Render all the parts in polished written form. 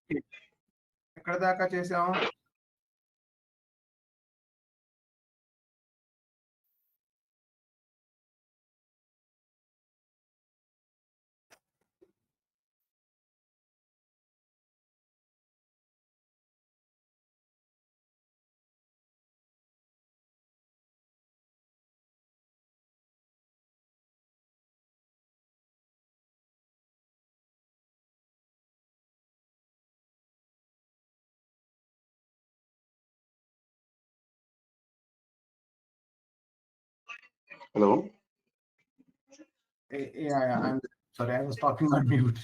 ఎక్కడ దాకా చేసాము? Hello. Yeah, I'm sorry, I was talking on mute.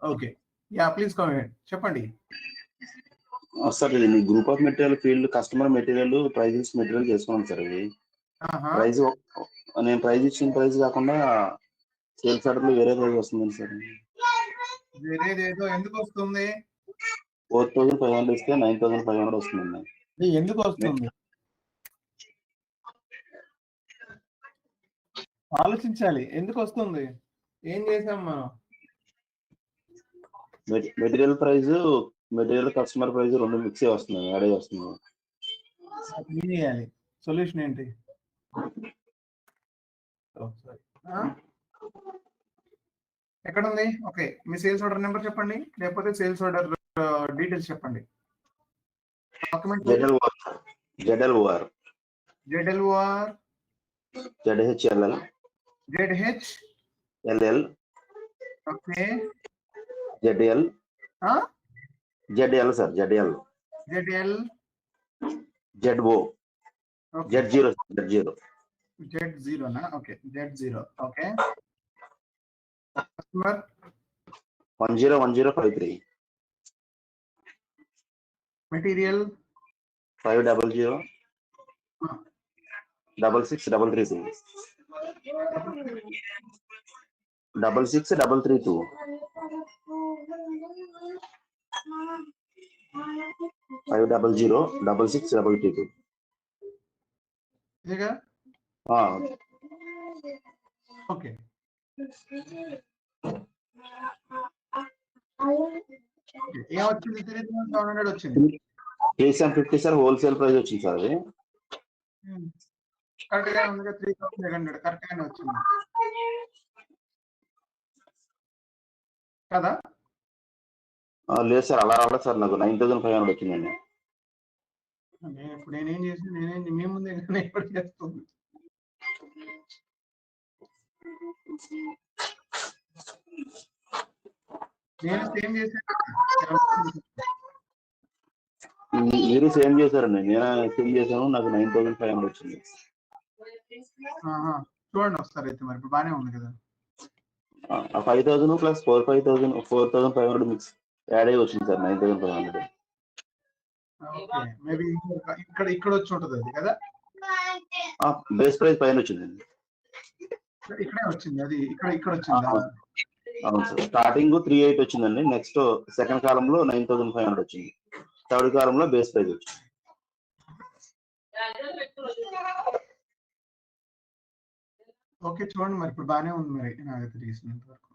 Okay. Yeah, please go ahead. చెప్పండి. Sir ఇది group of material field customer material prices material చేసుకున్నాను sir ఇది price నేను price ఇచ్చిన ప్రైజ్ కాకుండా సేల్స్ ఆర్డర్ లో వేరే ప్రైజ్ వస్తుంది సార్. వేరేదేదో ఎందుకు వస్తుంది? 4,500 ఇస్తే 9,500 వస్తుందండి. ఎందుకు వస్తుంది? ఆలోచించాలి. ఎందుకు వస్తుంది? ఏం చేసాం మనం? Material price material customer price రెండు మిక్స్ వస్తుంది, యాడ్ అయ్యి వస్తుంది. ఏం చేయాలి? సొల్యూషన్ ఏంటి? ఎక్కడ ఉంది? ఓకే, మీ సేల్స్ ఆర్డర్ నెంబర్ చెప్పండి, లేకపోతే సేల్స్ ఆర్డర్ డీటెయిల్స్ చెప్పండి. Document ZLOR ZLOR ZHLL LL okay ZL ZL sir ZL ZO Z0 నా? Okay, Z0. Okay, customer 101053 material 500 66332 66332 500 66332. ఇదిగా ఓకే. ఏమొచ్చింది? 3,700 వచ్చింది. 350 సార్ హోల్సేల్ ప్రైస్ వచ్చింది సార్. అది కరెక్ట్ గా ఉంది. 3,800 కరెక్ట్ గానే వచ్చింది కదా? లేదు సార్, అలా రావడం సార్, నాకు 9,500 వచ్చిందండి. ఇప్పుడు నేనేం చేసి మీ ముందే ఎప్పుడు చేస్తుంది. నేను సేమ్ చేశాను. మీరు సేమ్ చేశారండి, నేను సేమ్ చేశాను, నాకు 9,500 వచ్చింది. చూడండి ఒకసారి. అయితే మరి ఇప్పుడు బాగానే ఉంది కదా? 5,000 ప్లస్ 4,500 మిక్స్ యాడ్ అయ్యి వచ్చింది సార్ 9,500. మేబీ ఇక్కడ వచ్చి ఉంటుంది అది కదా? బేస్ ప్రైస్ పైన వచ్చిందండి. ఇక్కడే వచ్చింది అది? ఇక్కడ వచ్చింది. అవును సార్, స్టార్టింగ్ 3,800 వచ్చిందండి, నెక్స్ట్ సెకండ్ కాలంలో 9,500 వచ్చింది, థర్డ్ కాలంలో బేస్ ప్రైస్ వచ్చింది. ఓకే, చూడండి మరి ఇప్పుడు బాగానే ఉంది. మరి నాకు తెలిసినంత వరకు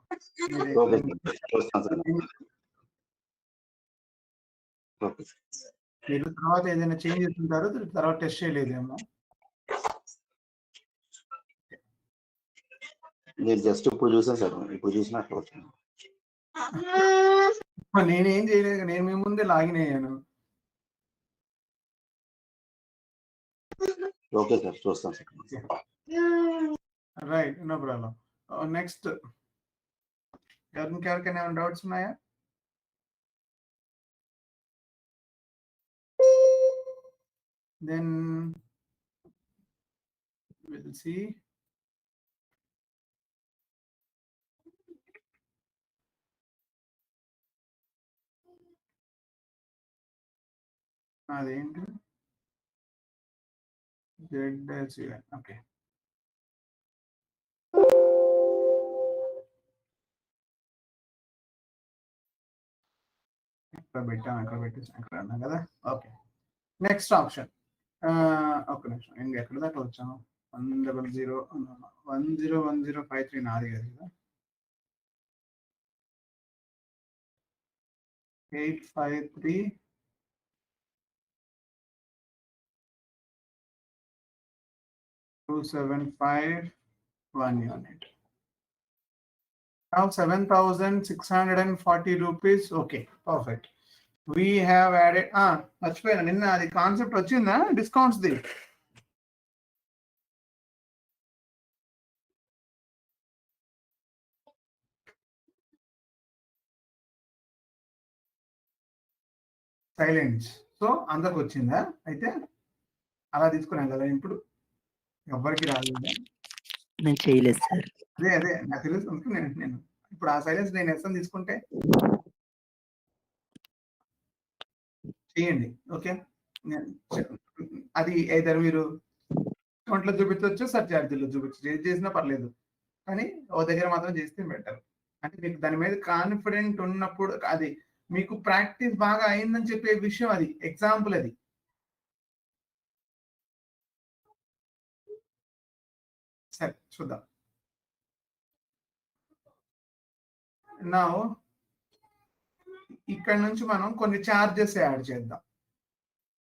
మీరు తర్వాత ఏదైనా చేంజ్ చేస్తుంటారో తర్వాత టెస్ట్ చేయలేదేమో. నేను జస్ట్ ఇప్పుడు చూసాను సార్, ఇప్పుడు చూసినట్లు వచ్చింది. నేనేం చేయలేదు, నేను మీ ముందే లాగిన్ అయ్యాను. ఓకే సార్, చూస్తాను సార్. Right, no problem. నెక్స్ట్ ఎవరికైనా డౌట్స్ ఉన్నాయా? Then we'll see. అదేంటి? ఓకే, ఇక్కడ పెట్టేసాం ఇక్కడ అన్నా కదా? Okay, next option. ఒక నిమిషం, ఎక్కడ దాకా వచ్చాము? 1001053 నాది కదా? 853 275 1 unit. Now 7,640 rupees. Okay, perfect. We have added మర్చిపోయాను నిన్న అది కాన్సెప్ట్ వచ్చిందా డిస్కౌంట్స్ ది? సైలెన్స్. సో అందరికి వచ్చిందా? అయితే అలా తీసుకున్నాం కదా ఇప్పుడు ఎవ్వరికి రాలేదు. నేను చేయలేదు సార్. అదే నాకు తెలుసు. నేను ఇప్పుడు ఆ సైలెన్స్ నేను ఎస్ఎం తీసుకుంటే చేయండి. ఓకే, అది ఏదైనా మీరు అకౌంట్లో చూపించవచ్చు, సర్చార్జీలో చూపించచ్చు, ఏది చేసినా పర్లేదు. కానీ ఓ దగ్గర మాత్రం చేస్తే బెటర్. అంటే మీకు దాని మీద కాన్ఫిడెంట్ ఉన్నప్పుడు, అది మీకు ప్రాక్టీస్ బాగా అయిందని చెప్పే విషయం, అది ఎగ్జాంపుల్. అది సరే చూద్దాం. నా ఇక్కడ నుంచి మనం కొన్ని ఛార్జెస్ యాడ్ చేద్దాం.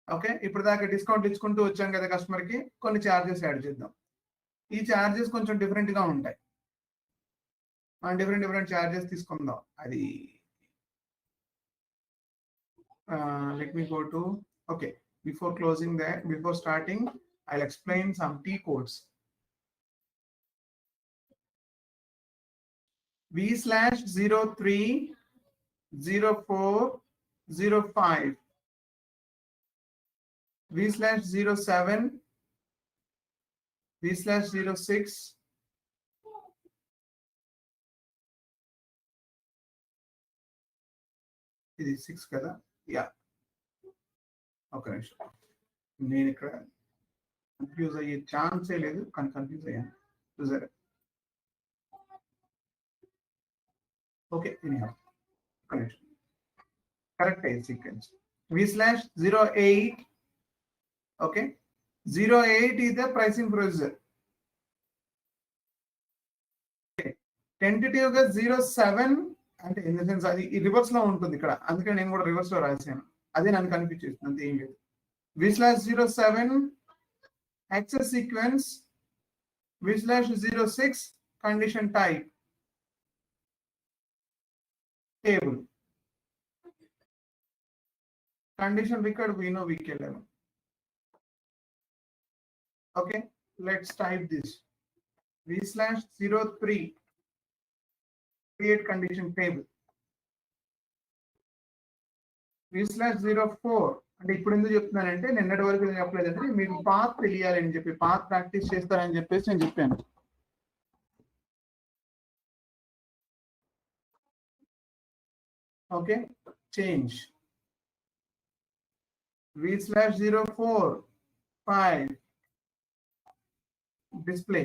ఓకే, ఇప్పుడు దాకా డిస్కౌంట్ ఇచ్చుకుంటూ వచ్చాం కదా కస్టమర్కి, కొన్ని ఛార్జెస్ యాడ్ చేద్దాం. ఈ ఛార్జెస్ కొంచెం డిఫరెంట్గా ఉంటాయి. మనం డిఫరెంట్ ఛార్జెస్ తీసుకుందాం. అది let me go to, okay, before closing that, before starting, I'll explain some T codes. V/030405, V/07, V/06, ఇది 6 కదా. యా, ఒక నిమిషం, నేను ఇక్కడ కన్ఫ్యూజ్ అయ్యే ఛాన్సే లేదు, కానీ కన్ఫ్యూజ్ అయ్యాను. చూసారా? ఓకే, ఒక నిమిషం, కరెక్ట్ అయ్యే sequence. V/08, okay, 08 is the pricing procedure. Tentative గా 07 అంటే ఇన్ ద సెన్స్ అది రివర్స్ లో ఉంటుంది ఇక్కడ, అందుకే నేను కూడా రివర్స్ లో రాశాను. అదే నన్ను కన్ఫ్యూజ్ చేస్తుంది, అంతే, ఏం లేదు. V/07 access sequence, V/06 condition type table, condition record we know VK11. Okay, let's type this. V/03 create condition table. V/04 అంటే ఇప్పుడు ఎందుకు చెప్తున్నానంటే, నిన్నటి వరకు చెప్పలేదంటే మీకు పాత్ తెలియాలని చెప్పి, పాత్ ప్రాక్టీస్ చేస్తారని చెప్పేసి నేను చెప్పాను. Okay, change V/04 display,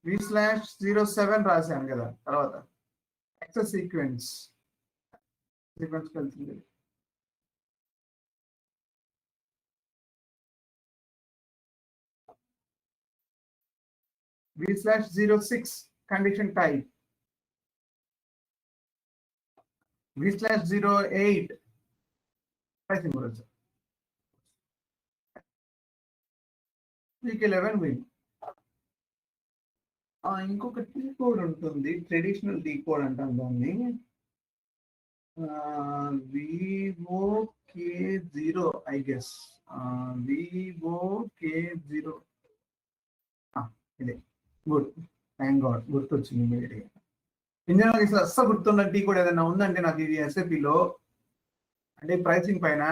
V/07 రాశాను కదా. తర్వాత యాక్సెస్ సీక్వెన్స్ వెళ్తుంది. V/06 condition type, V/08 pricing procedure, VK11 win. ఇంకొక టీ కోడ్ ఉంటుంది, ట్రెడిషనల్ టీ కోడ్ అంటాం దాన్ని, VOK0 ఐ గెస్, VOK0. ఇదే, గుడ్, థ్యాంక్ గాడ్, గుర్తొచ్చింది ఇమీడియట్గా. ఇంజనీర్ అసలు అస్సలు గుర్తున్న టీ కోడ్ ఏదైనా ఉందంటే నాకు, ఇది SAPలో అంటే ప్రైసింగ్ పైన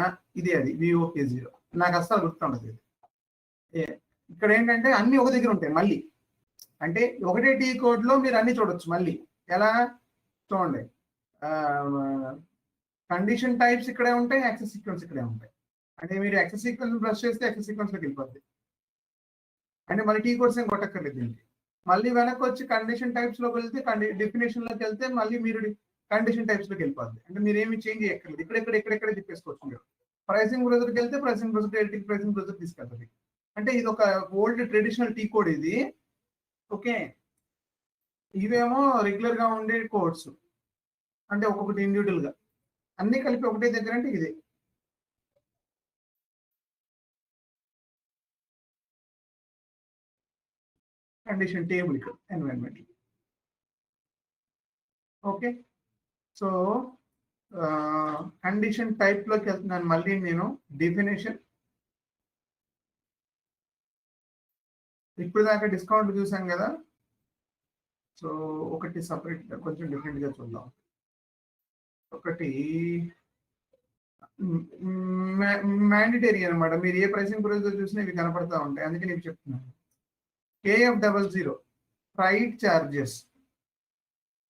ఇది, అది VOK0 నాకు అస్సలు గుర్తుండదు. ఇక్కడ ఏంటంటే అన్ని ఒక దగ్గర ఉంటాయి మళ్ళీ, అంటే ఒకటే టీ కోడ్ లో మీరు అన్ని చూడొచ్చు మళ్ళీ. ఎలా చూడండి, కండిషన్ టైప్స్ ఇక్కడే ఉంటాయి, యాక్సెస్ సీక్వెన్స్ ఇక్కడే ఉంటాయి. అంటే మీరు యాక్సెస్ సీక్వెన్స్ ప్రెస్ చేస్తే యాక్సెస్ సీక్వెన్స్ లోకి వెళ్ళిపోద్ది, అంటే మళ్ళీ టీ కోడ్స్ ఏం కొట్టక్కర్లేదు దీనికి. మళ్ళీ వెనక్కి వచ్చి కండిషన్ టైప్స్ లోకి వెళ్తే, డెఫినేషన్ లోకి వెళ్తే మళ్ళీ మీరు కండిషన్ టైప్స్ లోకి వెళ్ళిపోద్ది. అంటే మీరు ఏమి చేంజ్ చేయక్కర్లేదు, ఇక్కడెక్కడ చెప్పేసుకోవచ్చు మీరు. ప్రైసింగ్ బ్రౌజర్కి వెళ్తే pricing browser, editing pricing browser తీసుకెళ్తుంది. అంటే ఇది ఒక ఓల్డ్ ట్రెడిషనల్ టీ కోడ్ ఇది. ఓకే, ఇవేమో రెగ్యులర్ గా ఉండే కోడ్స్, అంటే ఒక్కొక్కటి ఇండివిజువల్ గా. అన్ని కలిపి ఒకటే దగ్గర అంటే ఇది కండిషన్ టేబుల్ ఇక్కడ environment. Okay, so condition type లోకి వెళ్తున్నాను. మళ్ళీ నేను డెఫినేషన్, ఇప్పుడు దాకా డిస్కౌంట్ చూసాం కదా, సో ఒకటి సపరేట్ కొంచెం డిఫరెంట్ గా చూద్దాం. ఒకటి మ్యాండిటరీ అనమాట, మీరు ఏ ప్రైసింగ్ ప్రొసీజర్ చూసినా ఇవి కనపడతా ఉంటాయి, అందుకే నేను చెప్తున్నాను. KF00 freight charges.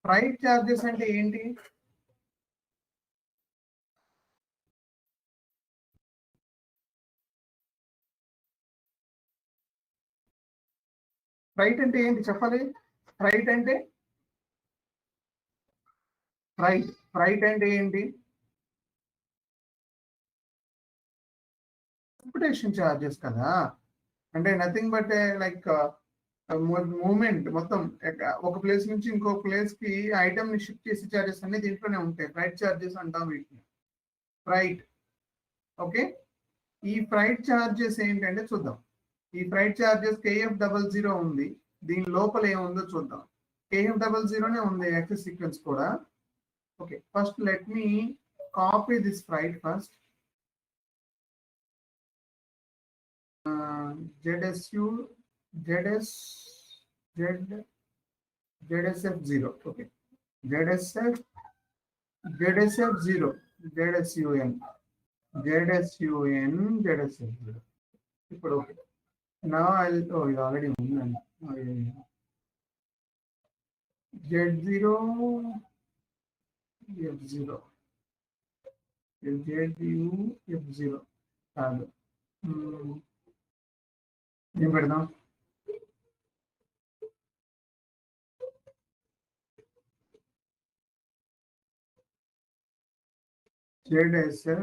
Freight charges అంటే ఏంటి? ఫ్రైట్ అంటే ఏంటి చెప్పాలి? ఫ్రైట్ అంటే ఫ్రైట్ అంటే ఏంటి? ట్రాన్స్పోర్టేషన్ చార్జెస్ కదా, అంటే నథింగ్ బట్ లైక్ మూమెంట్ మొత్తం ఒక ప్లేస్ నుంచి ఇంకో ప్లేస్ కి ఐటమ్ ని షిఫ్ట్ చేసే చార్జెస్ అన్ని దీంట్లోనే ఉంటాయి. ఫ్రైట్ చార్జెస్ అంటాం వీటిని, ఫ్రైట్. ఓకే, ఈ ఫ్రైట్ చార్జెస్ ఏంటంటే చూద్దాం. ఈ ఫ్రైట్ చార్జెస్ KF00 ఉంది, దీని లోపల ఏముందో చూద్దాం. KF00నే ఉంది యాక్సెస్ సీక్వెన్స్ కూడా. Okay, first let me copy this freight first. ZSF0. Okay, ZSF0, ZSF0. ఇప్పుడు ఓకే, నా ఇది ఆల్రెడీ ఉందండి. Z0 F0 ZUF0 కాదు, ఏం పెడదాం? ZSF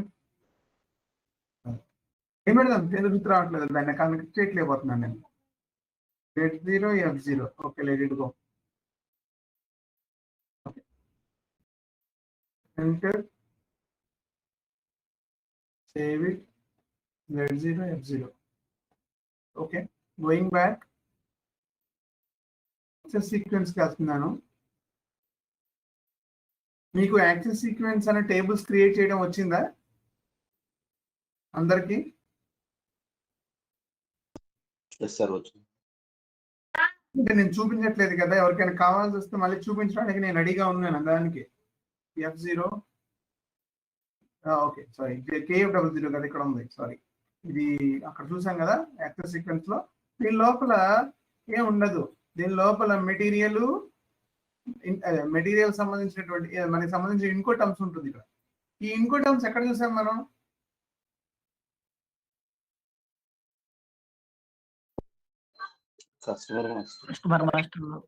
ఏం పెడదాం? పేరు గుర్తు రావట్లేదు, దాన్ని కనెక్ట్ చేయట్లేకపోతున్నాను నేను. Z0 F0. Okay, let it go. Enter, save it. Z0 F0. Okay, going back access sequence కి వెళ్తున్నాను. మీకు యాక్సెస్ సీక్వెన్స్ అనే టేబుల్స్ క్రియేట్ చేయడం వచ్చిందా అందరికి? అంటే నేను చూపించట్లేదు కదా, ఎవరికైనా కావాల్సి వస్తే మళ్ళీ చూపించడానికి నేను రెడీగా ఉన్నాను దానికి. F0, ఓకే సారీ, KF00 కదా ఇక్కడ ఉంది, సారీ. ఇది అక్కడ చూసాం కదా యాక్సెస్ సీక్వెన్స్ లో. దీని లోపల ఏం ఉండదు, దీని లోపల మెటీరియల్ సంబంధించినటువంటి మనకి సంబంధించిన ఇన్కో టర్మ్స్ ఉంటుంది ఇక్కడ. ఈ ఇన్కో టర్మ్స్ ఎక్కడ చూసాం మనం?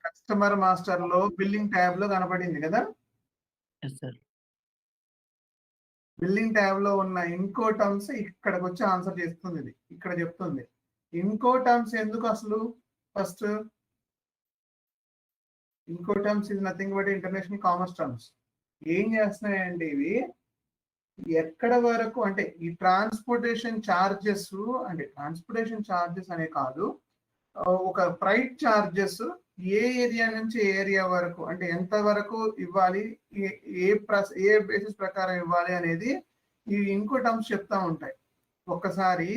కస్టమర్ మాస్టర్ లో బిల్లింగ్ ట్యాబ్ లో కనపడింది కదా. బిల్లింగ్ ట్యాబ్ లో ఉన్న ఇన్కో టర్మ్స్ ఇక్కడికి వచ్చి ఆన్సర్ చేస్తుంది. ఇది ఇక్కడ చెప్తుంది. ఇన్కో టర్మ్స్ ఎందుకు అసలు? First Incoterms is nothing but international commerce terms. ఏం చేస్తున్నాయంటే ఇవి ఎక్కడ వరకు అంటే ఈ ట్రాన్స్పోర్టేషన్ చార్జెస్, అంటే ట్రాన్స్పోర్టేషన్ చార్జెస్ అనే కాదు, ఒక ఫ్రైట్ చార్జెస్ ఏ ఏరియా నుంచి ఏ ఏరియా వరకు, అంటే ఎంత వరకు ఇవ్వాలి, ఏ బేసిస్ ప్రకారం ఇవ్వాలి అనేది ఈ ఇన్కో టర్మ్స్ చెప్తా ఉంటాయి. ఒక్కసారి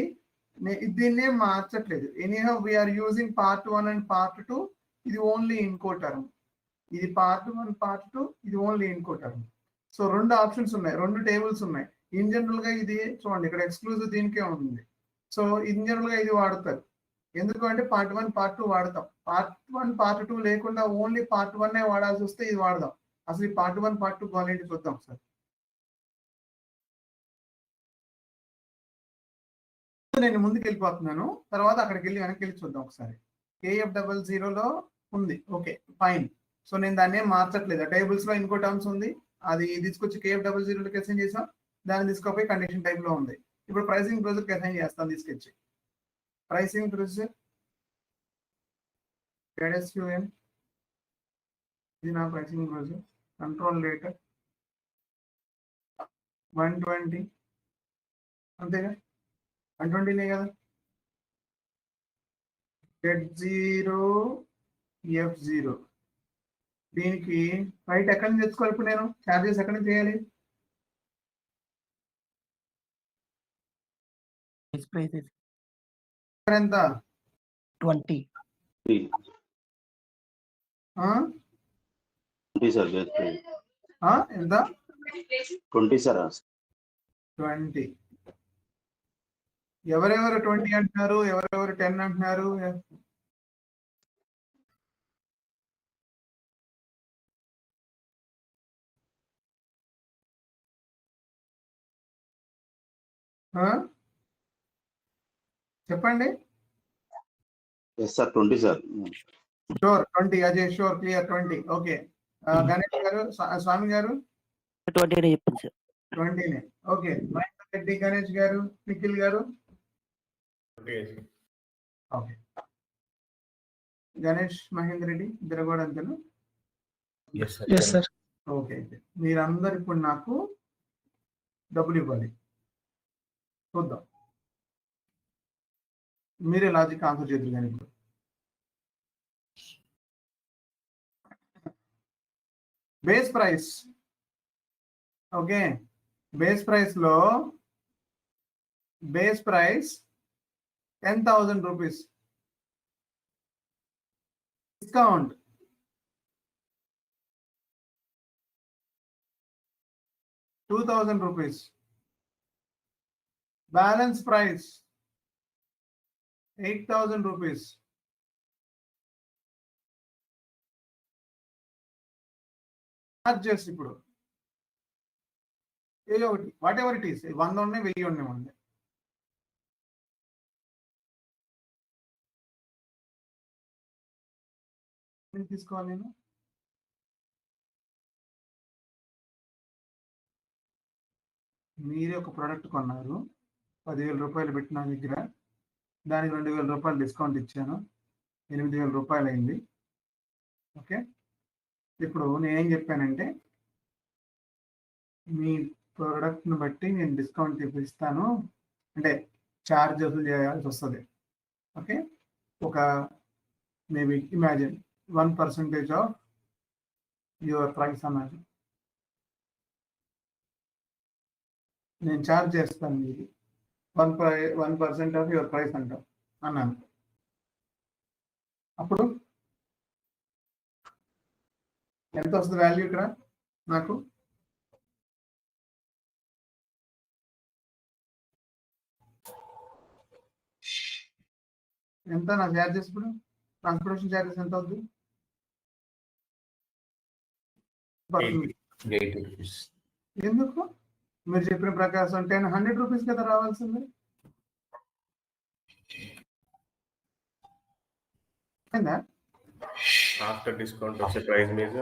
దీన్నే మార్చట్లేదు. Anyhow we're using part 1 and part 2. ఇది ఓన్లీ ఇన్కో టర్మ్. ఇది పార్ట్ 1, పార్ట్ 2, ఇది ఓన్లీ ఇన్కో టర్మ్. సో రెండు ఆప్షన్స్ ఉన్నాయి, రెండు టేబుల్స్ ఉన్నాయి. ఇన్ జనరల్ గా ఇది చూడండి, ఇక్కడ ఎక్స్క్లూజివ్ దీనికే ఉంది. సో ఇన్ జనరల్ గా ఇది వాడతారు. ఎందుకంటే పార్ట్ 1, పార్ట్ 2 వాడతాం. పార్ట్ 1, పార్ట్ 2 లేకుండా ఓన్లీ పార్ట్ 1 వాడాల్సి వస్తే ఇది వాడదాం. అసలు ఈ పార్ట్ 1, పార్ట్ 2 క్వాలిటీ చూద్దాం సార్. నేను ముందుకు వెళ్ళిపోతున్నాను, తర్వాత అక్కడికి వెళ్ళి వెనక్కి వెళ్ళి చూద్దాం ఒకసారి. KF00లో ఉంది, ఓకే ఫైన్. సో నేను దాన్ని ఏం మార్చట్లేదు. టేబుల్స్ లో ఇంకో టర్మ్స్ ఉంది, అది తీసుకొచ్చి KF00లోకి అసైన్ చేసాం. దాన్ని తీసుకుపోయి కండిషన్ టైప్ లో ఉంది. ఇప్పుడు ప్రైసింగ్ ప్రొసీజర్కి అసైన్ చేస్తాను తీసుకొచ్చి. ప్రైసింగ్ ప్రొసీజర్ ZSUN, ఇది నా ప్రైసింగ్ ప్రొసీజర్. కంట్రోల్ డేటా 120 అంతేగా 120నే కదా. Z0 F0 దీనికి రైట్ ఎక్కడి నుంచి తెచ్చుకోవాలి? ఇప్పుడు నేను చార్జెస్ ఎక్కడి నుంచి చేయాలి? ఎంత? 20. సార్ ఎంత? 20 సార్. 20. ఎవరెవరు 20 అంటున్నారు, ఎవరెవరు 10 అంటున్నారు? చెప్పండి. Sir 20 sir. Sure 20. Ajay sure, clear 20. Okay. Ganesh గారు, స్వామి గారు 20 చెప్పండి సార్. 20నే. ఓకే. మహేంద్ర రెడ్డి, గణేష్ గారు, నిఖిల్ గారు ఓకే. గణేష్, మహేందర్ రెడ్డి ఇద్దరు కూడా అంతేనా? ఓకే. అయితే మీరందరు ఇప్పుడు నాకు డబ్బులు ఇవ్వాలి. చూద్దాం, మీరే లాజిక్ ఆన్సర్ చేద్దరు. కానీ ఇప్పుడు base price, okay, base price లో base price 10,000 rupees, discount 2,000 rupees, balance price 8,000 rupees, charges ఇప్పుడు ఏదో ఒకటి, వాట్ ఎవర్ ఇట్ ఈస్, 100 ఉన్నాయి, 1000 ఉన్నాయి. తీసుకోవాలి నేను. మీరే ఒక ప్రోడక్ట్ కొన్నారు, 10,000 రూపాయలు పెట్టి నా దగ్గర, దానికి 2,000 రూపాయలు డిస్కౌంట్ ఇచ్చాను, 8,000 రూపాయలు అయింది. ఓకే. ఇప్పుడు నేనేం చెప్పానంటే మీ ప్రోడక్ట్ని బట్టి నేను డిస్కౌంట్ ఇస్తాను, అంటే ఛార్జ్ వసూలు చేయాల్సి వస్తుంది. ఓకే. ఒక maybe imagine 1% of your price అన్నారు. నేను ఛార్జ్ చేస్తాను మీకు 1% ఆఫ్ యువర్ ప్రైస్ అంటాం అన్నాను. అప్పుడు ఎంత వస్తుంది వాల్యూ ఇక్కడ నాకు? ఎంత నా ఛార్జెస్? ఇప్పుడు ట్రాన్స్పోర్టేషన్ ఛార్జెస్ ఎంత అవుతుంది? ఎందుకు? మీరు చెప్పిన ప్రకాశం 100 రూపీస్ కదా రావాల్సింది. ఆఫ్టర్ డిస్కౌంట్ వచ్చే ప్రైస్ మీద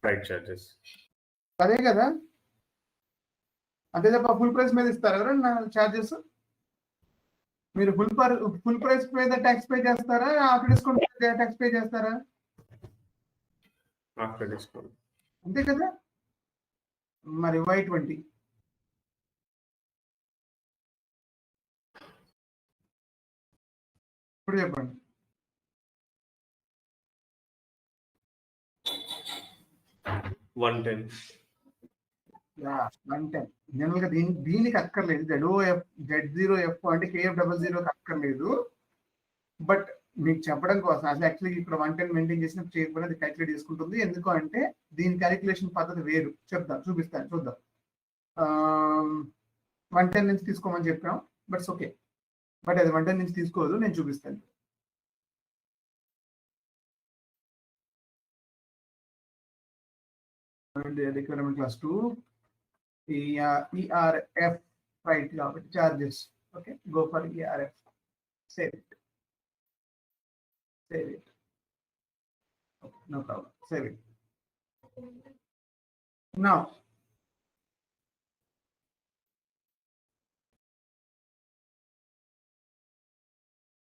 ఫ్రైట్ చార్జెస్ అదే కదా, అంతే తప్ప ఫుల్ ప్రైస్ మీద ఇస్తారు ఎవరన్నా చార్జెస్? మీరు ఫుల్ ప్రైస్ మీద ట్యాక్స్ పే చేస్తారా, ఆఫ్టర్ డిస్కౌంట్ ట్యాక్స్ పే చేస్తారా? After discount. అంతే కదా. మరి Y20 ఇప్పుడు చెప్పండి. $110. 110 జనరల్ గా దీనికి అక్కర్లేదు. Z0F అంటే KF00 అక్కర్లేదు. బట్ మీకు చెప్పడం కోసం అసలు యాక్చువల్లీ ఇక్కడ 110 మెయింటైన్ చేసినప్పుడు చేయకపోయినా అది క్యాలిక్యులేట్ చేసుకుంటుంది. ఎందుకు అంటే దీని క్యాలిక్యులేషన్ పద్ధతి వేరు. చూపిస్తాను చూద్దాం. 110 నుంచి తీసుకోమని చెప్పాం, బట్ ఓకే. బట్ అది 110 నుంచి తీసుకోదు, నేను చూపిస్తాను. రిక్వైర్మెంట్ క్లాస్ 2 ERF రైట్ కాబట్టి charges. Okay, go for ERF. Save it. Okay, no problem. Save it. Now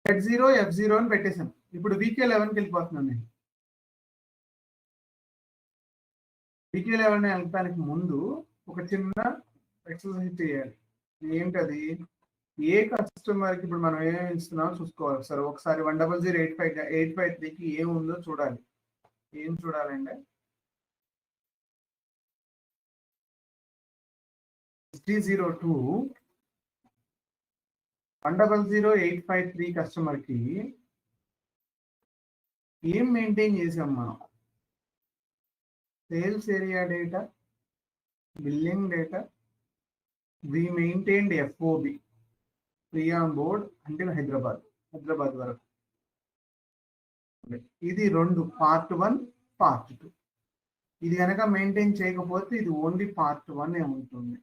Z0 F0 అని పెట్టేసాను. ఇప్పుడు VK11కి వెళ్ళిపోతున్నాను నేను. VK11 వెళ్ళడానికి ముందు ఒక చిన్న ఎక్సర్సైజ్ చేయాలి. ఏంటది? ఏ కస్టమర్కి ఇప్పుడు మనం ఏమేమి ఇస్తున్నామో చూసుకోవాలి సార్. ఒకసారి 1000853కి ఏముందో చూడాలి. ఏం చూడాలంటే 302 1000853 కస్టమర్కి ఏం మెయింటైన్ చేసాం మనం? Sales area data, billing data, we maintained FOB, free on board until Hyderabad వరకు. ఇది 2 పార్ట్ 1 పార్ట్ 2. ఇది కనుక మెయింటైన్ చేయకపోతే ఇది ఓన్లీ పార్ట్ 1 ఉంటుంది.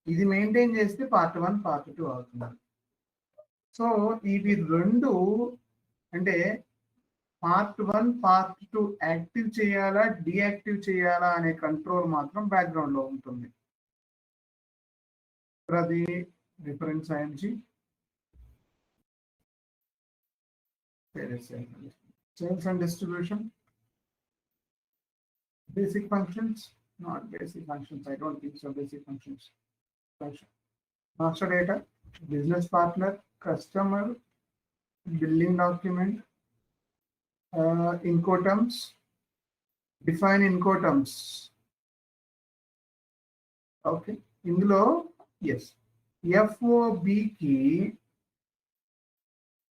ఇది మెయింటైన్ చేస్తే పార్ట్ 1 పార్ట్ 2 అవుతుంది. సో ఇవి 2 అంటే పార్ట్ 1 పార్ట్ 2 యాక్టివ్ చేయాలా డియాక్టివ్ చేయాలా అనే కంట్రోల్ మాత్రం బ్యాక్గ్రౌండ్ లో ఉంటుంది. అది reference ING sales and distribution, basic functions, not basic functions, I don't think so. Basic functions, master data, business partner, customer, billing document, Incoterms, define Incoterms. Okay, ఇందులో yes, FOB కి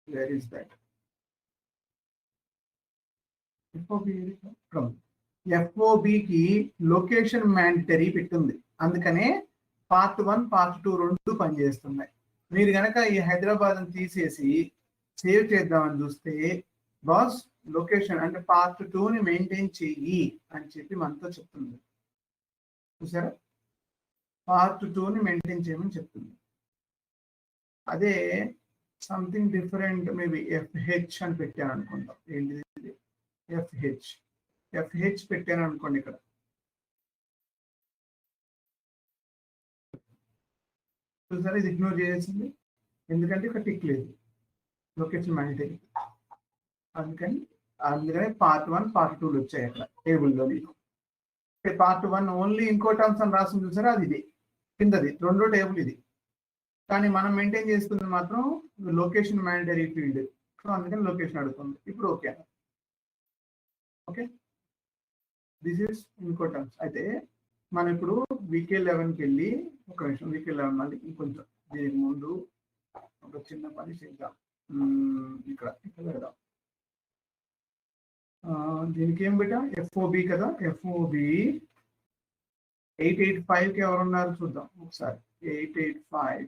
where is that? FOB కి location mandatory పెట్టింది. అందుకనే part 1 part 2 రెండు పనిచేస్తున్నాయి. మీరు కనుక ఈ హైదరాబాద్ తీసేసి సేవ్ చేద్దామని చూస్తే బాస్ లొకేషన్ అంటే పార్ట్ 2ని మెయింటైన్ చెయ్యి అని చెప్పి మనతో చెప్తుంది. చూసారా? పార్ట్ 2ని మెయింటైన్ చేయమని చెప్తుంది. అదే సంథింగ్ డిఫరెంట్ మేబీ FH అని పెట్టాను అనుకుంటాం. ఏంటిది? FH పెట్టాను అనుకోండి. ఇక్కడ చూసారా? ఇది ఇగ్నోర్ చేయాల్సింది, ఎందుకంటే ఇక్కడ టిక్ లేదు, లొకేషన్ మ్యాండేటరీ. అందుకని పార్ట్ 1 పార్ట్ 2 వచ్చాయి అక్కడ టేబుల్లో. పార్ట్ 1 ఓన్లీ Incoterms అని రాసింది చూసారా? అది ఇది కిందది 2వ టేబుల్ ఇది. కానీ మనం మెయింటైన్ చేస్తుంది మాత్రం లొకేషన్ మ్యాండేటరీ ఫీల్డ్. సో అందుకని లొకేషన్ అడుగుతుంది. ఇప్పుడు okay okay, this is Incoterms. అయితే మనం ఇప్పుడు VK11కి వెళ్ళి ఒక నిమిషం, VK11 మళ్ళీ ఇంకొంచెం దీనికి ముందు ఒక చిన్న పని చేద్దాం. ఇక్కడ పెడదాం. దీనికి ఏం పెట్టాం? FOB కదా. FOB 885కి ఎవరున్నారు చూద్దాం ఒకసారి. 885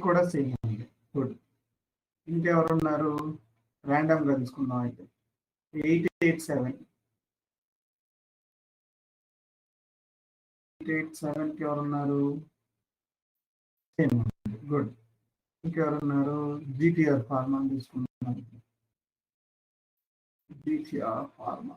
కూడా సేమ్ ఉంది. గుడ్. ఇంకెవరున్నారు? ర్యాండమ్ గా తీసుకుందాం. అయితే 887కి ఎవరున్నారు? సేమ్. గుడ్. ఇంకెవరున్నారు? GTR ఫార్మా తీసుకుంటున్నాం. GTR ఫార్మా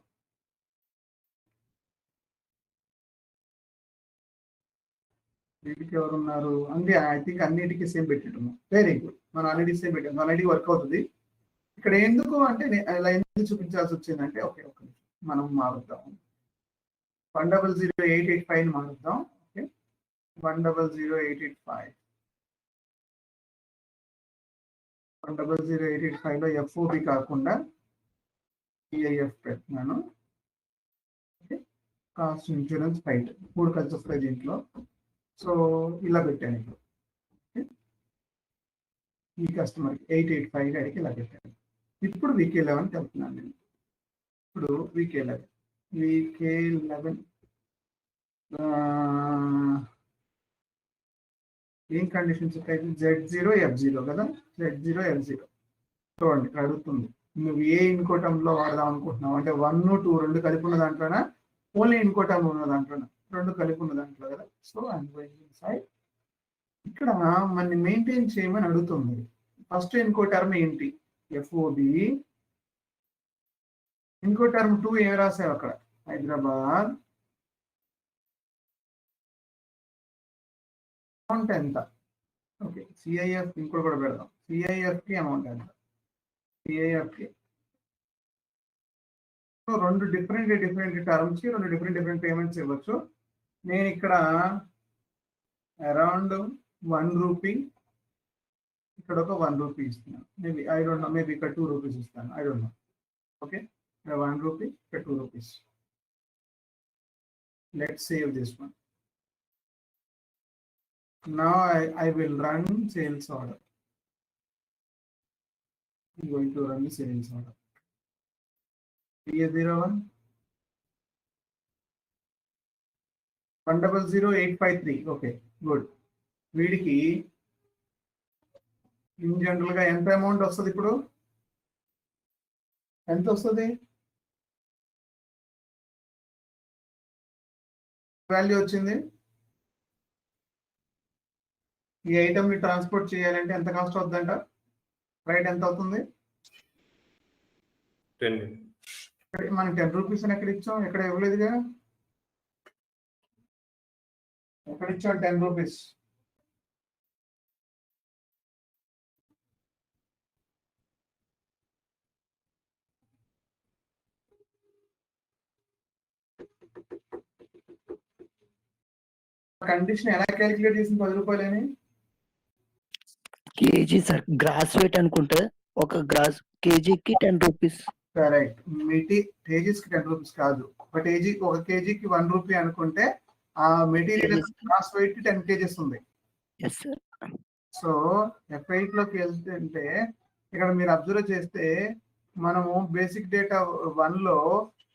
వీటికి ఎవరున్నారు? అంతే. ఐ థింక్ అన్నిటికీ సేమ్ పెట్టిట్టున్నాం. Very good. మనం అన్నిటికీ సేమ్ పెట్టాం. ఆల్రెడీ వర్క్ అవుతుంది. ఇక్కడ ఎందుకు అంటే ఇలా ఎందుకు చూపించాల్సి వచ్చిందంటే ఓకే ఓకే మనం మారుద్దాం. 1000885 మారుద్దాం. ఓకే, 1000885. 1000885లో FOB కాకుండా EIF పెట్టినాను. కాస్ట్ ఇన్సూరెన్స్ ఫైట్ 3 కలిసి వస్తాయి దీంట్లో. సో ఇలా పెట్టాను. ఇప్పుడు ఈ కస్టమర్కి 885 అడిగి ఇలా పెట్టాను. ఇప్పుడు VK11 వెళ్తున్నాను నేను. ఇప్పుడు VK11 ఏం కండిషన్స్ ఉంటాయి? Z0 F0 కదా. Z0 F0 చూడండి ఇక్కడ అడుగుతుంది. నువ్వు ఏ Incotermలో వాడదాం అనుకుంటున్నావు అంటే 1, 2 రెండు కలిపి ఉన్న దాంట్లోనా, ఓన్లీ Incoterm ఉన్న దాంట్లోనా? రెండు కలిపి ఉన్న దాంట్లో కదా. సో సైడ్ ఇక్కడ మనని మెయింటైన్ చేయమని అడుగుతుంది. ఫస్ట్ Incoterm ఏంటి? FOB. Incoterm 2 ఏం రాసావు అక్కడ? హైదరాబాద్. అమౌంట్ ఎంత? ఓకే, CIF ఇంకోటి కూడా పెడదాం. CIF కి అమౌంట్ ఎంత? ఏఎఫ్కి సో రెండు డిఫరెంట్ టర్మ్స్ కి రెండు డిఫరెంట్ పేమెంట్స్ ఇవ్వచ్చు. నేను ఇక్కడ అరౌండ్ 1 రూపీ, ఇక్కడ ఒక 1 రూపీ ఇస్తున్నాను. Maybe I don't know, maybe ఇక్కడ 2 రూపీస్ ఇస్తాను, I don't know. Okay, 1 rupee, ఇక్కడ 2 rupees. Let's save this one. Now I will run sales order. I'm going to run the sales order. PA01 100853. Okay, good. వీడికి in general గా ఎంత amount వస్తుంది? ఇప్పుడు ఎంత వస్తుంది? వాల్యూ వచ్చింది. ఈ ఐటమ్ ని ట్రాన్స్పోర్ట్ చేయాలంటే ఎంత కాస్ట్ అవుతుందంట? రైట్, ఎంత అవుతుంది? 10. మనం 10 రూపీస్ అని ఎక్కడ ఇచ్చాం? ఎక్కడ ఇవ్వలేదుగా. ఎక్కడ ఇచ్చాం 10 రూపీస్? కండిషన్ ఎలా క్యాలిక్యులేట్ చేసింది 10 రూపాయలని? కేజీ సార్, గ్రాస్ వెయిట్ అనుకుంటే ఒక గ్రాస్ కేజీకి 10 రూపీస్. కరెక్ట్. కేజీస్ కి 10 రూపీస్ కాదు, ఒక కేజీకి 1 రూపీ అనుకుంటే ఆ మెటీరియల్ గ్రాస్ వెయిట్ 10 కేజీస్ ఉంది. సో F8 లోకి వెళ్తుంటే ఇక్కడ మీరు అబ్జర్వ్ చేస్తే మనము బేసిక్ డేటా 1 లో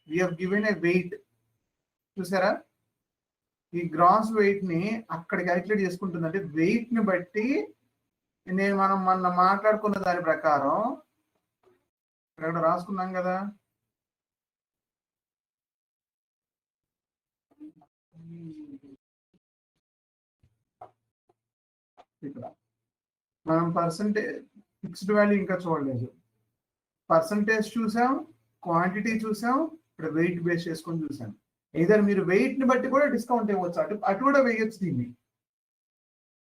we have given a weight. చూసారా? ఈ గ్రాస్ వెయిట్ ని అక్కడ క్యాలిక్యులేట్ చేసుకుంటుంది. అంటే వెయిట్ ని బట్టి మనం మొన్న మాట్లాడుకున్న దాని ప్రకారం ఇక్కడ రాసుకున్నాం కదా, ఇక్కడ మనం పర్సంటేజ్ ఫిక్స్డ్ వాల్యూ ఇంకా చూడలేదు. పర్సంటేజ్ చూసాం, క్వాంటిటీ చూసాం, ఇక్కడ వెయిట్ బేస్ చేసుకొని చూసాం. ఏదైనా మీరు వెయిట్ ని బట్టి కూడా డిస్కౌంట్ ఇవ్వచ్చు, అటు కూడా వేయొచ్చు. దీన్ని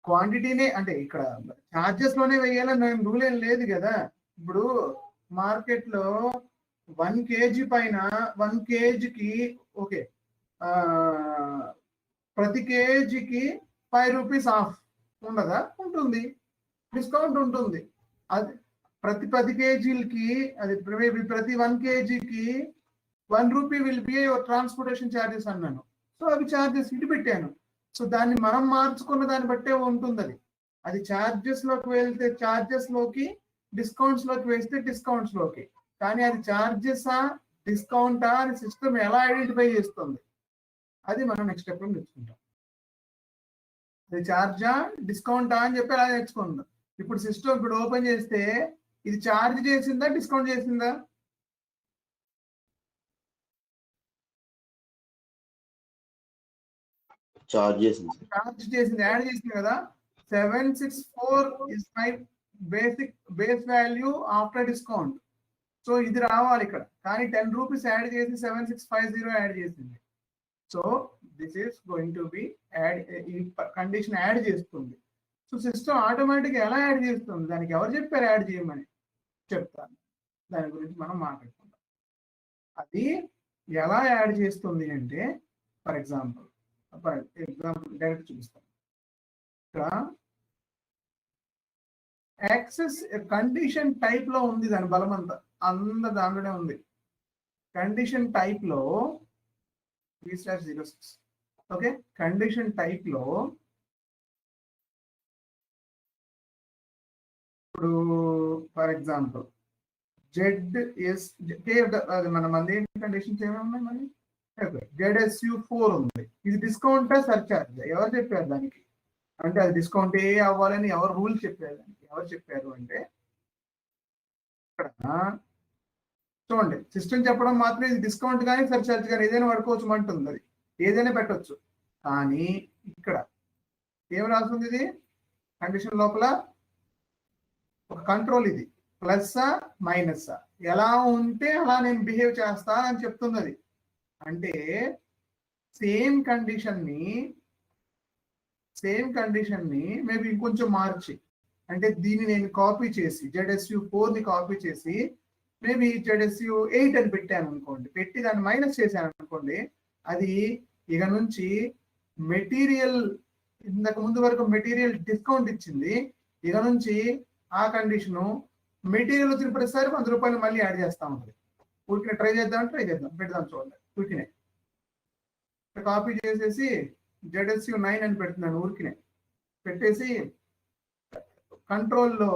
క్వాంటిటీనే అంటే ఇక్కడ ఛార్జెస్ లోనే వేయాలని రూల్ ఏం లేదు కదా. ఇప్పుడు మార్కెట్ లో 1 కేజీ పైన 1 కేజీకి ఓకే ప్రతి కేజీకి 5 రూపీస్ ఆఫ్ ఉండదా? ఉంటుంది, డిస్కౌంట్ ఉంటుంది. అది ప్రతి 10 కేజీలకి, అది ప్రతి 1 కేజీకి 1 rupee will be your transportation charges అన్నాను. సో అవి ఛార్జెస్ ఇటు పెట్టాను. సో దాన్ని మనం మార్చుకున్న దాన్ని బట్టే ఉంటుంది. అది ఛార్జెస్ లోకి వెళ్తే ఛార్జెస్ లోకి, డిస్కౌంట్స్ లోకి వేస్తే డిస్కౌంట్స్ లోకి. కానీ అది ఛార్జెసా డిస్కౌంటా అని సిస్టమ్ ఎలా ఐడెంటిఫై చేస్తుంది, అది మనం నెక్స్ట్ స్టెప్ లో నేర్చుకుంటాం. అది ఛార్జా డిస్కౌంటా అని చెప్పి అలా నేర్చుకుందాం. ఇప్పుడు సిస్టమ్ ఇప్పుడు ఓపెన్ చేస్తే ఇది ఛార్జ్ చేసిందా డిస్కౌంట్ చేసిందా? చార్జ్ చేసింది. యాడ్ చేసింది కదా. 764 is my base value after discount. So ఇది రావాలి ఇక్కడ. కానీ 10 రూపీస్ యాడ్ చేసి 7650 యాడ్ చేసింది. So this is going to be add. ఈ కండిషన్ యాడ్ చేస్తుంది. సో సిస్టమ్ ఆటోమేటిక్గా ఎలా యాడ్ చేస్తుంది, దానికి ఎవరు చెప్పారు యాడ్ చేయమని చెప్తాను. దాని గురించి మనం మాట్లాడుకుందాం. అది ఎలా యాడ్ చేస్తుంది అంటే, ఫర్ ఎగ్జాంపుల్ డైరెక్ట్ చూపిస్తాను. ఇక్కడ యాక్సెస్ కండిషన్ టైప్ లో ఉంది, దాని బలం అంతా దాంట్లోనే ఉంది. కండిషన్ టైప్ లో 3/06. ఓకే, కండిషన్ టైప్ లో ఇప్పుడు ఫర్ ఎగ్జాంపుల్ మన మంది కండిషన్స్ ఏమేమి ఉన్నాయి మరి? ZSU4 ఉంది. ఇది డిస్కౌంట్ సర్చార్జ్? ఎవరు చెప్పారు దానికి? అంటే అది డిస్కౌంట్ అవ్వాలని ఎవరు రూల్ చెప్పారు దానికి? ఎవరు చెప్పారు అంటే ఇక్కడ చూడండి, సిస్టమ్ చెప్పడం మాత్రం ఇది డిస్కౌంట్ కానీ సర్చార్జ్ కానీ ఏదైనా పడుకోవచ్చు అంటుంది. అది ఏదైనా పెట్టవచ్చు. కానీ ఇక్కడ ఏం రాస్తుంది? ఇది కండిషన్ లోపల ఒక కంట్రోల్. ఇది ప్లస్సా మైనస్సా, ఎలా ఉంటే అలా నేను బిహేవ్ చేస్తా అని చెప్తుంది. అది అంటే సేమ్ కండిషన్ ని మేబీ ఇంకొంచెం మార్చి అంటే దీన్ని నేను కాపీ చేసి ZSU4 ని కాపీ చేసి మేబీ ZSU8 అని పెట్టాను అనుకోండి, పెట్టి దాన్ని మైనస్ చేశాను అనుకోండి, అది ఇక నుంచి మెటీరియల్, ఇంతకు ముందు వరకు మెటీరియల్ డిస్కౌంట్ ఇచ్చింది, ఇక నుంచి ఆ కండిషను మెటీరియల్ వచ్చిన ప్రతిసారి 100 రూపాయలు మళ్ళీ యాడ్ చేస్తా ఉంటుంది. ఊరికినే ట్రై చేద్దాం పెడదాం చూడండి. ఊరికినే కాపీ చేసేసి ZSU9 అని పెడుతున్నాను, ఊరికినే పెట్టేసి కంట్రోల్లో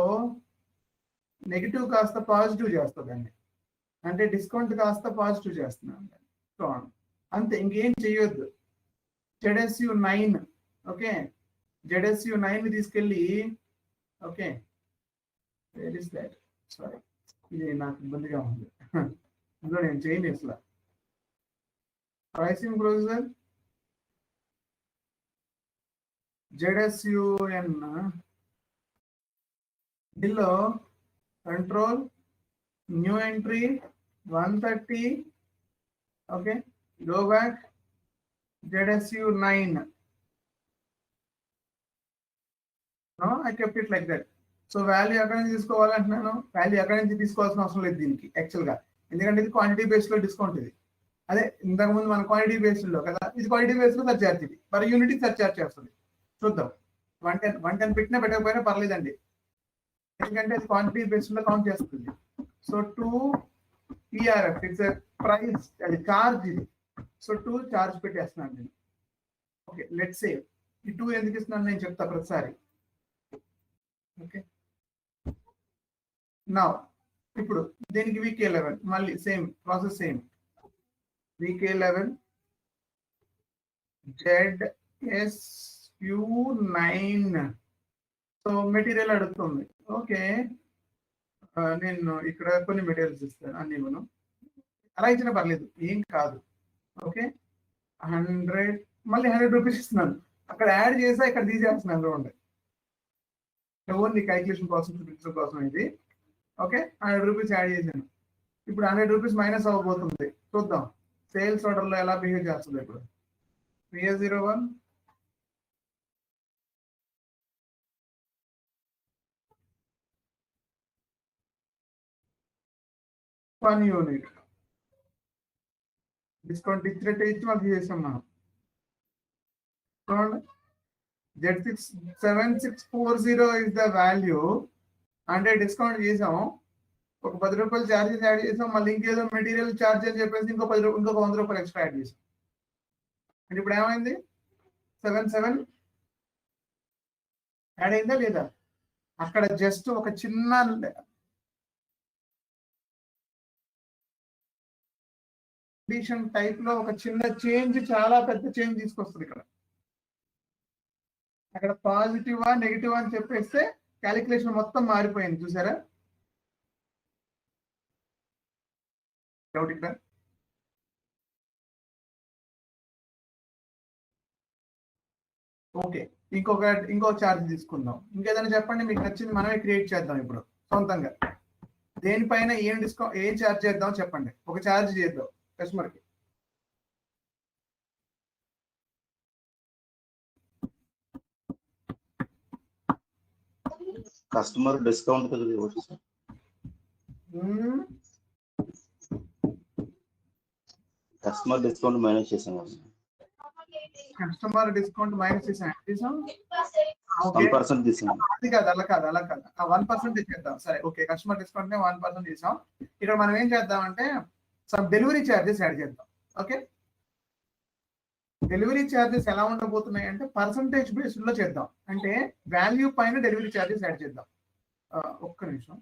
నెగిటివ్ కాస్త పాజిటివ్ చేస్తుందండి, అంటే డిస్కౌంట్ కాస్త పాజిటివ్ చేస్తున్నాను అంతే, ఇంకేం చేయొద్దు. ZSU9 ఓకే, ZSU9 తీసుకెళ్ళి okay, where is that, sorry ఇది నాకు ఇబ్బందిగా ఉంది, అందులో నేను చేయను అసలు. ప్రైసింగ్ ప్రొసీజర్ ZSUN దీనిలో control new entry 130 okay, go back ZSU9. I kept it like that. So value ఎక్కడి నుంచి తీసుకోవాలంటున్నాను, వాల్యూ ఎక్కడి నుంచి తీసుకోవాల్సిన అవసరం లేదు దీనికి యాక్చువల్గా, ఎందుకంటే ఇది క్వాంటిటీ బేస్లో డిస్కౌంట్. ఇది అదే ఇంతకుముందు మన క్వాంటిటీ బేస్లో కదా, ఇది క్వాంటిటీ బేస్లో సర్చార్జ్, ఇది పర్ యూనిట్కి సర్చార్జ్ చేస్తుంది. చూద్దాం, 110 పెట్టినా పెట్టకపోయినా పర్లేదండి, ఎందుకంటే అది క్వాంటిటీ బేస్లో కౌంట్ చేస్తుంది. సో 2 TRF ఇట్స్ ప్రైస్, అది చార్జ్ ఇది. సో 2 చార్జ్ పెట్టేస్తున్నాను నేను. ఓకే, లెట్స్ సే ఈ 2 ఎందుకు ఇస్తున్నాను నేను చెప్తా ప్రతిసారి. ఓకే, నా ఇప్పుడు దీనికి VK11 మళ్ళీ same process, same VK11 ZSU9. So material అడుగుతుంది. ఓకే, నేను ఇక్కడ కొన్ని మెటీరియల్స్ ఇస్తాను, అన్ని మనం అలా ఇచ్చినా పర్లేదు, ఏం కాదు. ఓకే, 100 మళ్ళీ 100 రూపీస్ ఇస్తున్నాను, అక్కడ యాడ్ చేసా ఇక్కడ తీసేస్తున్నాను చూడండి, ఓన్లీ క్యాల్కులేషన్ కోసం చూపించడం కోసం ఇది. ఓకే, 100 రూపీస్ యాడ్ చేశాను, ఇప్పుడు 100 రూపీస్ మైనస్ అవ్వబోతుంది. చూద్దాం సేల్స్ ఆర్డర్లో ఎలా బిహేవ్ చేస్తుంది. ఇప్పుడు PA01 1 యూనిట్ డిస్కౌంట్ ఇచ్చినట్టు ఇచ్చి మాకు చేసాం మనం. చూడండి, Z7640 ఇస్ ద వాల్యూ, అంటే డిస్కౌంట్ చేసాం, ఒక 10 రూపాయలు ఛార్జెస్ యాడ్ చేసాం, మళ్ళీ ఇంకేదో మెటీరియల్ ఛార్జ్ అని చెప్పేసి ఇంకొక 100 రూపాయలు ఎక్స్ట్రా యాడ్ చేసాం. అంటే ఇప్పుడు ఏమైంది, 77 యాడ్ అయిందా లేదా? అక్కడ జస్ట్ ఒక చిన్న కండిషన్ టైప్ లో ఒక చిన్న చేంజ్ చాలా పెద్ద చేంజ్ తీసుకొస్తుంది. ఇక్కడ అక్కడ పాజిటివా నెగిటివ్ అని చెప్పేస్తే క్యాలిక్యులేషన్ మొత్తం మారిపోయింది. చూసారా డౌట్ ఇక్కడ? ఓకే, ఇంకో ఛార్జ్ తీసుకుందాం. ఇంకేదైనా చెప్పండి, మీకు నచ్చింది మనమే క్రియేట్ చేద్దాం ఇప్పుడు సొంతంగా. దేనిపైన ఏం ఛార్జ్ చేద్దాం చెప్పండి, ఒక ఛార్జ్ చేద్దాం కస్టమర్కి. Customer discount customer discount minus చేసాం. కస్టమర్ డిస్కౌంట్ మైనస్ చేసాం, 1% తీసాం. అది కాదు, అలా కాదు 1% చేద్దాం. సరే ఓకే, కస్టమర్ డిస్కౌంట్ 1% చేసాం. ఇక్కడ మనం ఏం చేద్దాం అంటే సమ్ డెలివరీ ఛార్జెస్ యాడ్ చేద్దాం. ఓకే, డెలివరీ ఛార్జెస్ ఎలా ఉండబోతున్నాయి అంటే పర్సంటేజ్ బేస్డ్ లో చేద్దాం, అంటే వాల్యూ పైన డెలివరీ ఛార్జెస్ యాడ్ చేద్దాం. ఒక్క నిమిషం,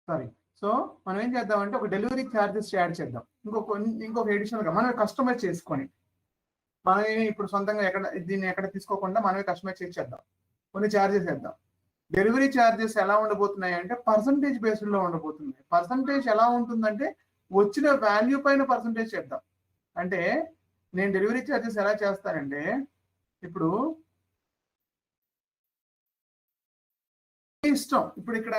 సారీ. సో మనం ఏం చేద్దామంటే ఒక డెలివరీ ఛార్జెస్ యాడ్ చేద్దాం. ఇంకొక ఎడిషనల్ గా మనం కస్టమైజ్ చేసుకొని మనమే ఇప్పుడు సొంతంగా దీన్ని ఎక్కడ తీసుకోకుండా మనమే కస్టమైజ్ చేద్దాం, కొన్ని ఛార్జెస్ వేద్దాం. డెలివరీ ఛార్జెస్ ఎలా ఉండబోతున్నాయి అంటే పర్సంటేజ్ బేస్డ్ లో ఉండబోతున్నాయి. పర్సంటేజ్ ఎలా ఉంటుందంటే వచ్చిన వాల్యూ పైన పర్సంటేజ్ చేద్దాం. అంటే నేను డెలివరీ ఛార్జెస్ ఎలా చేస్తానంటే ఇప్పుడు ఇష్టం, ఇప్పుడు ఇక్కడ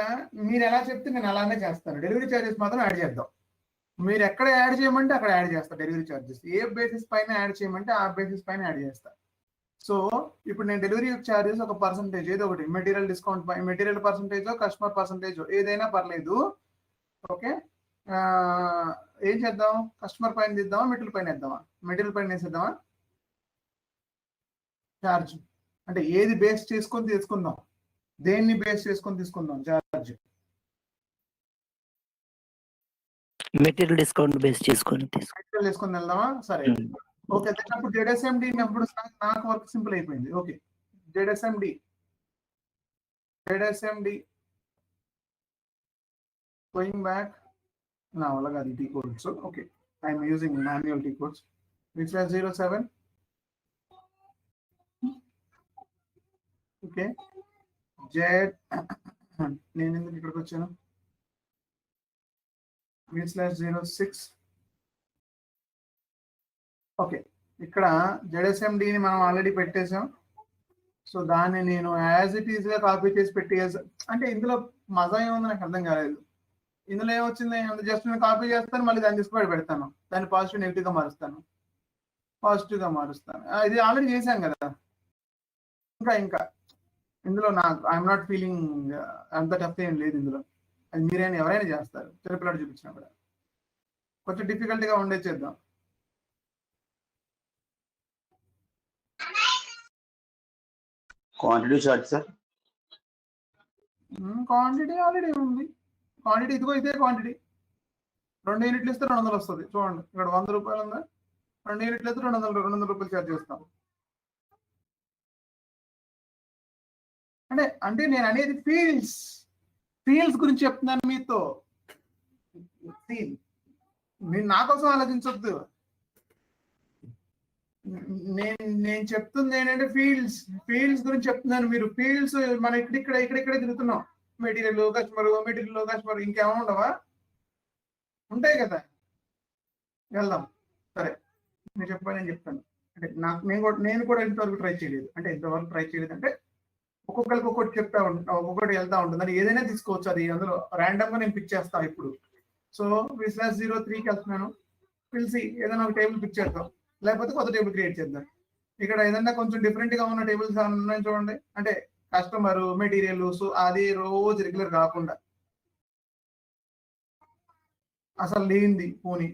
మీరు ఎలా చెప్తే నేను అలానే చేస్తాను. డెలివరీ ఛార్జెస్ మాత్రం యాడ్ చేద్దాం. మీరు ఎక్కడ యాడ్ చేయమంటే అక్కడ యాడ్ చేస్తా. డెలివరీ ఛార్జెస్ ఏ బేసిస్ పైన యాడ్ చేయమంటే ఆ బేసిస్ పైన యాడ్ చేస్తా. సో ఇప్పుడు నేను డెలివరీ ఛార్జెస్ ఒక పర్సంటేజ్ ఏదో ఒకటి, material discount material percentage, customer percentage ఏదైనా పర్లేదు. ఓకే, ఏం చేద్దాం? కస్టమర్ పైన తీద్దామా, మెటీరియల్ పైన వేద్దామా? మెటీరియల్ పైన వేసేద్దామా? ఛార్జ్ అంటే ఏది బేస్ చేసుకొని తీసుకుందాం, దేన్ని బేస్ చేసుకొని తీసుకుందాం ఛార్జ్? మెటీరియల్ డిస్కౌంట్ బేస్ చేసుకొని వెళ్దామా? సరే, ఓకే. అప్పుడు జెడ్ఎస్ఎండి అప్పుడు నాకు వర్క్ సింపుల్ అయిపోయింది. ఓకే, జెడ్ఎస్ఎండి గోయింగ్ బ్యాక్ నా వల్ల కాదు T codes. Okay, I'm using manual T codes. /07. Okay, Z నేను ఎందుకు ఇక్కడికి వచ్చాను? /06. ఓకే, ఇక్కడ జెడ్ఎస్ఎండిని మనం ఆల్రెడీ పెట్టేసాం. సో దాన్ని నేను యాజ్ ఇట్ ఈస్ గా కాపీ చేసి అంటే ఇందులో మజా ఏముంది నాకు అర్థం కాలేదు. ఇందులో ఏమొచ్చింది? జస్ట్ నేను కాపీ చేస్తాను, మళ్ళీ దాన్ని తీసుకుని పెడతాను, దాన్ని పాజిటివ్ నెగిటివ్ గా మారుస్తాను. ఇది ఆల్రెడీ చేశాం కదా. ఇంకా ఇందులో నాకు ఐఎమ్ నాట్ ఫీలింగ్ అంత టఫ్ ఏం లేదు ఇందులో. అది మీరైనా ఎవరైనా చేస్తారు. చిన్నపిల్లడు చూపించినా కూడా కొంచెం డిఫికల్ట్గా ఉండే చేద్దాం. Quantity chart sir, quantity already ఉంది. క్వాంటిటీ ఇదిగో ఇదే క్వాంటిటీ. 2 యూనిట్లు ఇస్తే 200 వస్తుంది. చూడండి, ఇక్కడ 100 రూపాయలు ఉందా? 2 యూనిట్లు అయితే 200 రూపాయలు ఛార్జ్ చేస్తాం. అంటే నేను అనేది ఫీల్స్ గురించి చెప్తున్నాను మీతో. నేను నా కోసం ఆలోచించొద్దు. నేను చెప్తుంది ఏంటంటే ఫీల్డ్స్ గురించి చెప్తున్నాను. మీరు ఫీల్డ్స్ మనం ఇక్కడ తిరుగుతున్నాం. మెటీరియల్ కస్టమర్ ఇంకేమో ఉండవా? ఉంటాయి కదా. వెళ్దాం. సరే, నేను నేను చెప్తాను. అంటే నేను కూడా ఇంతవరకు ట్రై చేయలేదు. అంటే ఒక్కొక్కరికి ఒక్కొక్కటి చెప్తా ఉంటాను, ఒక్కొక్కటి వెళ్తా ఉంటుంది. అది ఏదైనా తీసుకోవచ్చు. అది అందులో ర్యాండమ్ గా నేను పిక్ చేస్తాను ఇప్పుడు. సో /03కి వెళ్తున్నాను. పిలిచి ఏదైనా ఒక టేబుల్ పిక్ చేద్దాం, లేకపోతే కొత్త టేబుల్ క్రియేట్ చేద్దాం. ఇక్కడ ఏదైనా కొంచెం డిఫరెంట్ గా ఉన్న టేబుల్స్ ఉన్నాయి చూడండి. అంటే కస్టమర్, మెటీరియల్, సో అది రోజు రెగ్యులర్ కాకుండా అసలు లేనిది పోనీ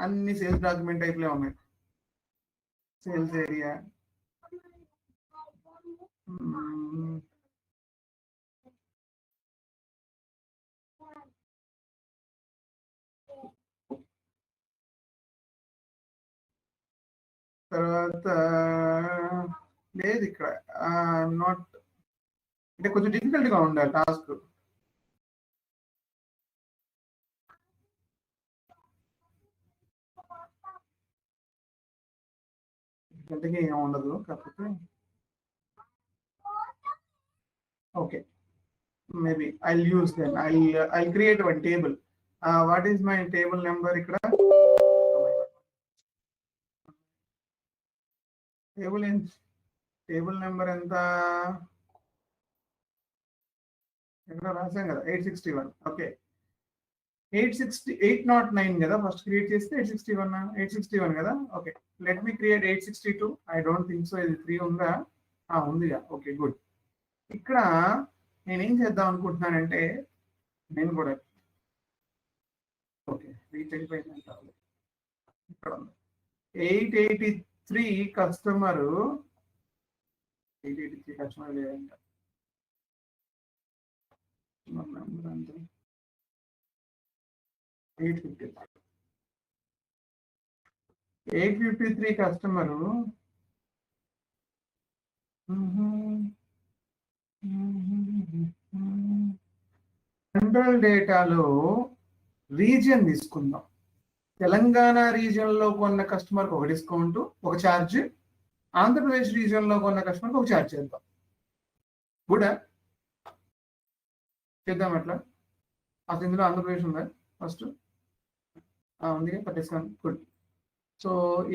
అన్ని సేల్స్ డాక్యుమెంట్ టైప్లే ఉన్నాయి. సేల్స్ ఏరియా, తర్వాత లేదు ఇక్కడ నాట్, అంటే కొంచెం డిఫికల్ట్ గా ఉండాలి టాస్క్. డిఫికల్ట్గా ఏం ఉండదు, కాకపోతే okay, maybe I'll use then. I'll create one table. What is my table number? ఇక్కడ టేబుల్ నెంబర్ ఎంత? ఎక్కడ రాసాం కదా, 861. ఓకే, 809 కదా ఫస్ట్ క్రియేట్ చేస్తే. 861 కదా. Okay, let me create 862. I don't think so. ఇది 3 ఉందా? ఉందిగా. Okay, good. ఇక్కడ నేనేం చేద్దాం అనుకుంటున్నానంటే, నేను కూడా ఓకే రీచ్ అయిపోయిందంట. ఇక్కడ ఉంది 883 కస్టమరు. 883 కస్టమర్ లేదంట. నెంబర్ అంత 853 కస్టమరు. జనరల్ డేటాలో రీజియన్ తీసుకుందాం. తెలంగాణ రీజియన్ లో కొన్న కస్టమర్కి ఒక డిస్కౌంట్, ఒక ఛార్జ్. ఆంధ్రప్రదేశ్ రీజియన్ లో కొన్న కస్టమర్కి ఒక ఛార్జ్ చేద్దాం. కూడా చేద్దాం అట్లా. అసలు ఇందులో ఆంధ్రప్రదేశ్ ఉందా ఫస్ట్? ఉంది, పట్టేస్తాను. గుడ్. సో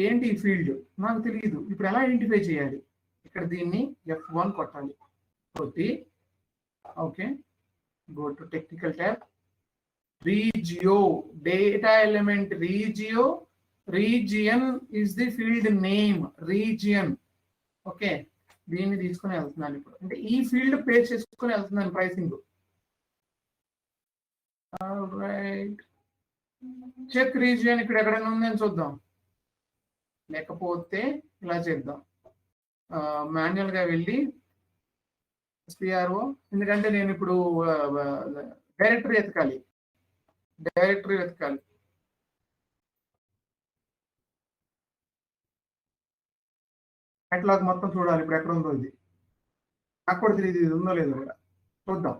ఏంటి ఈ ఫీల్డ్ నాకు తెలియదు. ఇప్పుడు ఎలా ఐడెంటిఫై చేయాలి? ఇక్కడ దీన్ని F1 కొట్టాలి. కొట్టి okay, go to technical tab, రీజియో, data element రీజియో, region is the field name, region. Okay, దీన్ని తీసుకుని వెళ్తున్నాను ఇప్పుడు. అంటే ఈ ఫీల్డ్ పేజ్ చేసుకుని వెళ్తున్నాను ప్రైసింగ్. రైట్, చెక్ రీజియన్ ఇక్కడ ఎక్కడైనా ఉందని చూద్దాం. లేకపోతే ఇలా చేద్దాం, మాన్యువల్ గా వెళ్ళి SPRO, ఎందుకంటే నేను ఇప్పుడు డైరెక్టరీ వెతకాలి. క్యాటలాగ్ మొత్తం చూడాలి ఇప్పుడు ఎక్కడ ఉందో. ఇది నాకు కూడా తెలియదు ఇది ఉందో లేదో కూడా చూద్దాం.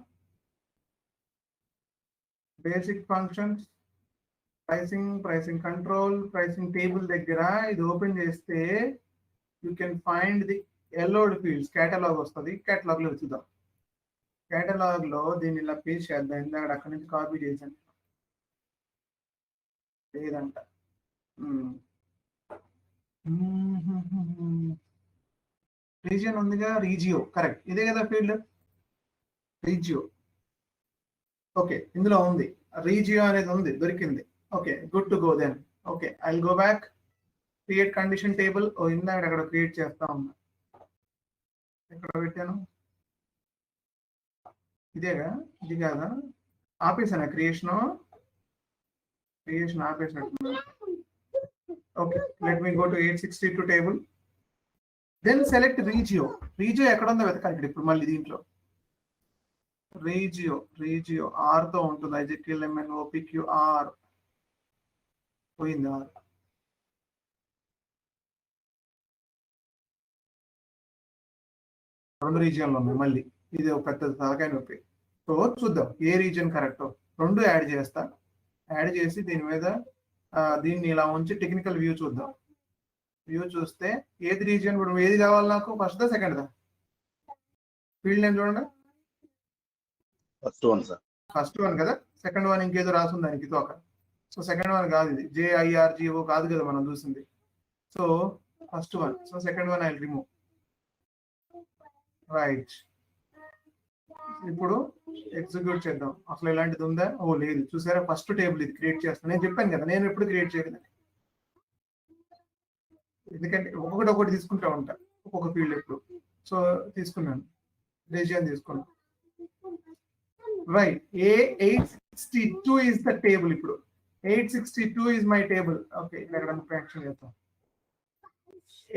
Basic functions, pricing control, pricing table దగ్గర ఇది ఓపెన్ చేస్తే you can find the allowed fields. Catalogue వస్తుంది, కేటలాగ్ లో వెతుకుదాం. కేటలాగ్ లో దీన్ని ఇలా పేస్ట్ చేద్దాం. ఇందాక అక్కడి నుంచి కాపీ చేశాను, లేదంట. రీజియన్ ఉందిగా, రీజియో, కరెక్ట్, ఇదే కదా ఫీల్డ్, రీజియో. ఓకే, ఇందులో ఉంది, రీజియో అనేది ఉంది, దొరికింది. Okay, good to go then. Okay, I will go back, create condition table. ఇందాక అక్కడ క్రియేట్ చేస్తా ఉన్నా. ఎక్కడ పెట్టాను? ఇదేగా, ఇది కాదా? ఆపేసాను క్రియేషన్ ఆపేసినట్టు. Okay, let me go to 862 table. Then select రీజియో. రీజియో ఎక్కడ ఉందో వెతకాలి ఇక్కడ. ఇప్పుడు మళ్ళీ దీంట్లో రీజియో ఆర్ తో ఉంటుంది. IJKLMNOPQR పోయింది. ఆర్ రెండు రీజియన్లు ఉన్నాయి మళ్ళీ. ఇది ఒక పెద్ద తలకాయ నొప్పి. సో చూద్దాం ఏ రీజియన్ కరెక్ట్. రెండు యాడ్ చేస్తా. యాడ్ చేసి దీని మీద దీన్ని ఇలా ఉంచి టెక్నికల్ వ్యూ చూద్దాం. వ్యూ చూస్తే ఏది రీజియన్, ఇప్పుడు ఏది కావాలి నాకు? ఫస్ట్ దా, సెకండ్ దా? ఫీల్డ్ నేమ్ చూడండి, ఫస్ట్ వన్ కదా. సెకండ్ వన్ ఇంకేదో రాసింది దానికి తోక. సో సెకండ్ వన్ కాదు ఇది, JIRGO కాదు కదా మనం చూసింది. So first one. So second one I will remove. Right, ఇప్పుడు ఎగ్జిక్యూట్ చేద్దాం. అసలు ఇలాంటిది ఉందా? ఓ లేదు, చూసారా? ఫస్ట్ టేబుల్ ఇది క్రియేట్ చేస్తాను. నేను చెప్పాను కదా, నేను ఎప్పుడు క్రియేట్ చేయలేదని. ఎందుకంటే ఒకటి తీసుకుంటా ఉంటా, ఒక్కొక్క ఫీల్డ్ ఎప్పుడు. సో తీసుకున్నాను, రీజియన్ తీసుకున్నాను. Right, A862 is the table. ఇప్పుడు 862 is my table. ఓకే, ఇక్కడ యాక్షన్ చేద్దాం.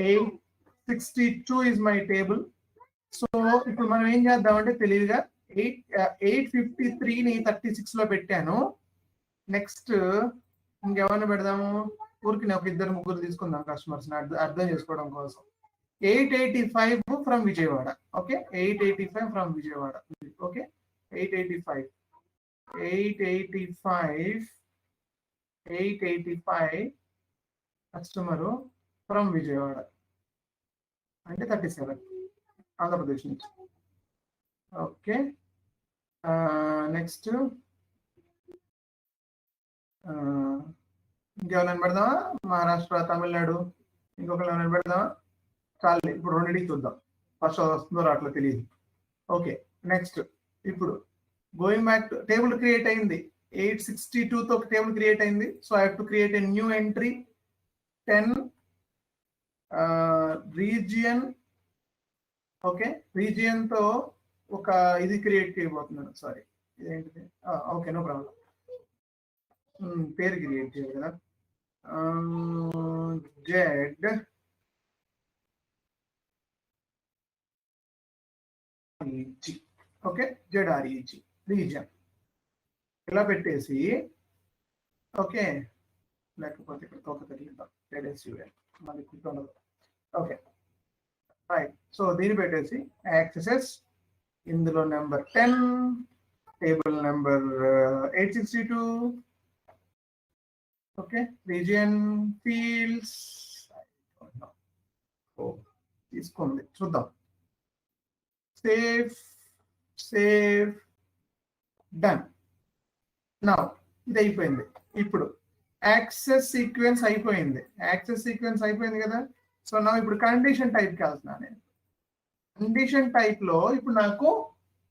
862 is my table. సో ఇప్పుడు మనం ఏం చేద్దామంటే తెలివిగా 853ని 36 లో పెట్టాను. నెక్స్ట్ ఇంకెవరిని పెడదాము? ఊరికి ఒక ఇద్దరు ముగ్గురు తీసుకుందాం కస్టమర్స్ అర్థం చేసుకోవడం కోసం. 885 from Vijayawada. Okay, 885 from Vijayawada. Okay, 885 customer from Vijayawada అంటే 37 ఆంధ్రప్రదేశ్ నుంచి. ఓకే, నెక్స్ట్ ఇంకెవరైనా పెడదామా? మహారాష్ట్ర, తమిళనాడు, ఇంకొకరు ఏమైనా పెడదామా? చాలు, ఇప్పుడు రెండింటికి చూద్దాం. ఫస్ట్ వస్తుందో రావట్లో తెలియదు. ఓకే, నెక్స్ట్ ఇప్పుడు going back to table create అయింది. 862 తో టేబుల్ క్రియేట్ అయింది. So I have to create a new entry 10 region. Okay, region తో ఒక ఇది క్రియేట్ చేయబోతున్నాను. సారీ, ఇదేంటిది? Okay, no problem. పేరు క్రియేట్ చేయాలి కదా. జెడ్ ఓకే, ZREG రీజియన్ ఇలా పెట్టేసి, ఓకే, లేకపోతే ఇక్కడ తోక తగిలిద్దాం, ZSUL మళ్ళీ కూర్చోండదు. Okay, right. సో దీన్ని పెట్టేసి యాక్సెసెస్ ఇందులో number 10, table number 862. Okay, region fields తీసుకుంది, చూద్దాం. Save done. నా ఇది అయిపోయింది. ఇప్పుడు యాక్సెస్ సీక్వెన్స్ అయిపోయింది. కదా. సో నా ఇప్పుడు కండిషన్ టైప్కి వెళ్తున్నా నేను. కండిషన్ టైప్ లో ఇప్పుడు నాకు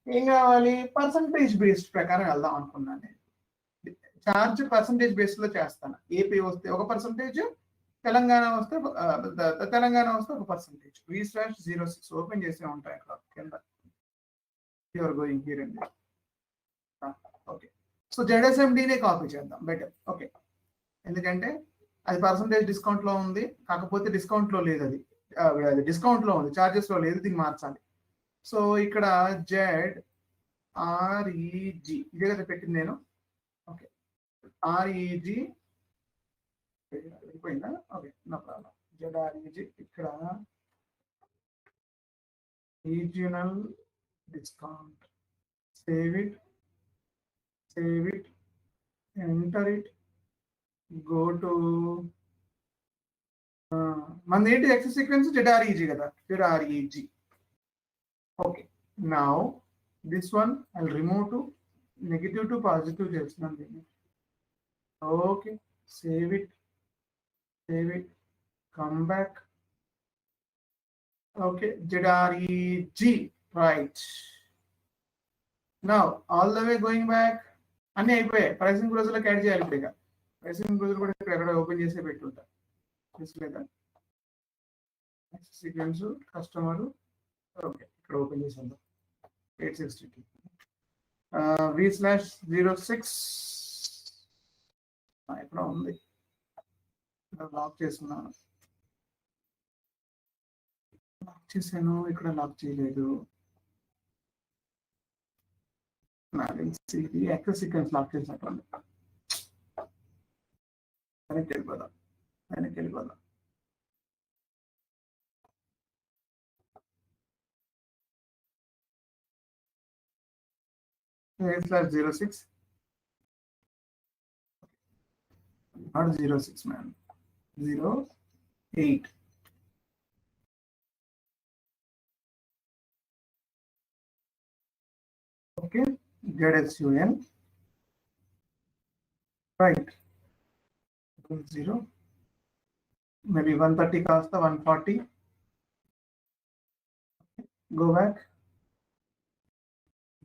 ఏం కావాలి, పర్సంటేజ్ బేస్డ్ ప్రకారం వెళ్దాం అనుకున్నాను నేను. చార్జ్ పర్సంటేజ్ బేస్ లో చేస్తాను. ఏపీ వస్తే 1%, తెలంగాణ వస్తే ఒక పర్సంటేజ్. V/06 ఓపెన్ చేసే ఉంటాయి అక్కడ కింద. యూఆర్ గోయింగ్ హియర్ అండి. ఓకే, సో ZSMDనే కాపీ చేద్దాం బెటర్. ఓకే, ఎందుకంటే అది పర్సంటేజ్ డిస్కౌంట్ లో ఉంది, కాకపోతే డిస్కౌంట్ లో లేదు. అది డిస్కౌంట్ లో ఉంది, చార్జెస్ లో లేదు. దీన్ని మార్చాలి. సో ఇక్కడ ZREG ఇదే కదా పెట్టింది నేను. ఓకే, REG అయిపోయిందా? Okay, no problem. ZREG ఇక్కడ regional discount. Save it, enter it, go to మన ఏంటి యాక్సెస్ సీక్వెన్స్ ZREG కదా, ZREG. Okay, now this one I remove to negative to positive చేస్తున్నాను దీన్ని. Okay, save it, come back. Okay, ZREG, right. Now all the way going back. అన్నీ అయిపోయాయి. Pricing రోజులకు add చేయాలి. ఇప్పుడు ఇక ప్రైసింగ్ రోజులు కూడా ఇక్కడ ఎక్కడ ఓపెన్ చేసే పెట్టుంటా, లేదా సీక్వెన్స్ కస్టమర్. ఓకే, ఇక్కడ ఓపెన్ చేసాను 862 V/06 ఇక్కడ ఉంది. లాక్ చేస్తున్నాను, లాక్ చేశాను. ఇక్కడ లాక్ చేయలేదు. ఇది యాక్సెస్ సీక్వెన్స్ లాక్ చేసినట్టు. వెనక్కి వెళ్ళిపోదాం. V/06 not 06 man, 08. Okay, ZSUN, right, 0, maybe 130 cost 140. Go back.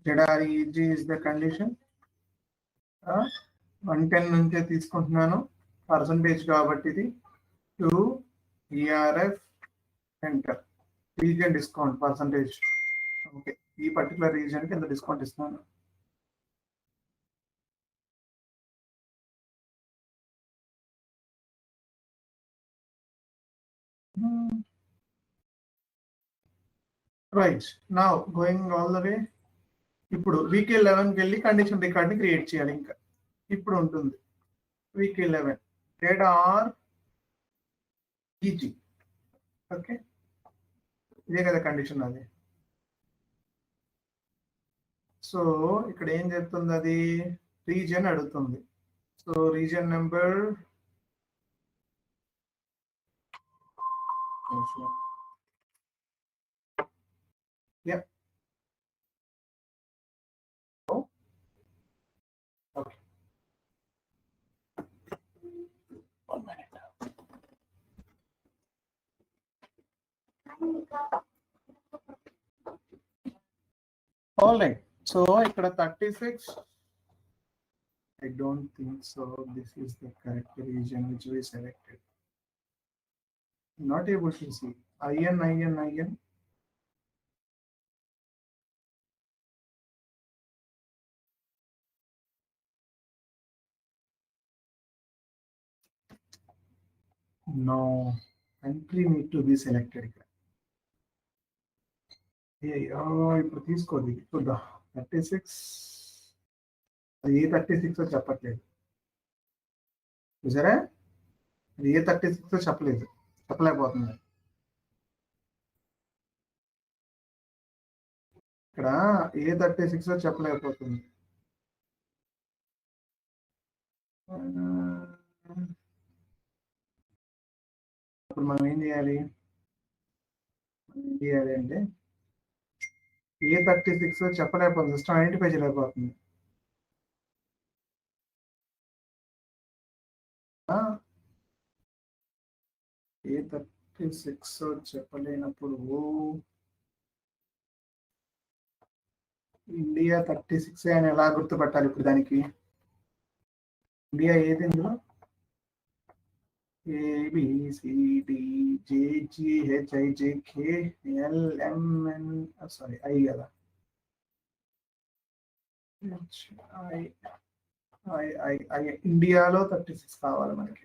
ZREG is the condition. 110 నుంచే తీసుకుంటున్నాను, పర్సంటేజ్ కాబట్టి ఇది. 2 ERF enter. Region discount percentage. Okay, ఈ పర్టికులర్ రీజియన్కి ఎంత డిస్కౌంట్ ఇస్తున్నాను. Right, now going all the వే. ఇప్పుడు VK11కి వెళ్ళి కండిషన్ రికార్డ్ని క్రియేట్ చేయాలి. ఇంకా ఇప్పుడు ఉంటుంది VK11 ZREG. ఓకే, ఇదే కదా కండిషన్ అది. సో ఇక్కడ ఏం చెప్తుంది, అది రీజియన్ అడుగుతుంది. So region number okay. 1 minute. All right. So ఇక్కడ 36. I don't think so. This is the correct region which we selected. Not able to see. IN. No, country need to be selected. ఇప్పుడు తీసుకోండి. చూద్దాం 36. అది ఏ 36 చెప్పట్లేదు, చూసారా? అది ఏ 36 చెప్పలేకపోతుంది. ఇక్కడ A36 చెప్పలేకపోతుంది. ఇప్పుడు మనం ఏం చేయాలి అంటే A36 చెప్పలేకపోతుంది, సిస్టమ్ ఐడెంటిఫై చేయలేకపోతుంది. A36 చెప్పలేనప్పుడు ఇండియా 36 అని ఎలా గుర్తుపట్టాలి? ఇప్పుడు దానికి ఇండియా ఏది ఇందులో? ABCDJGHIJKLMN సారీ ఐ కదా, ఇండియాలో 36 కావాలి మనకి.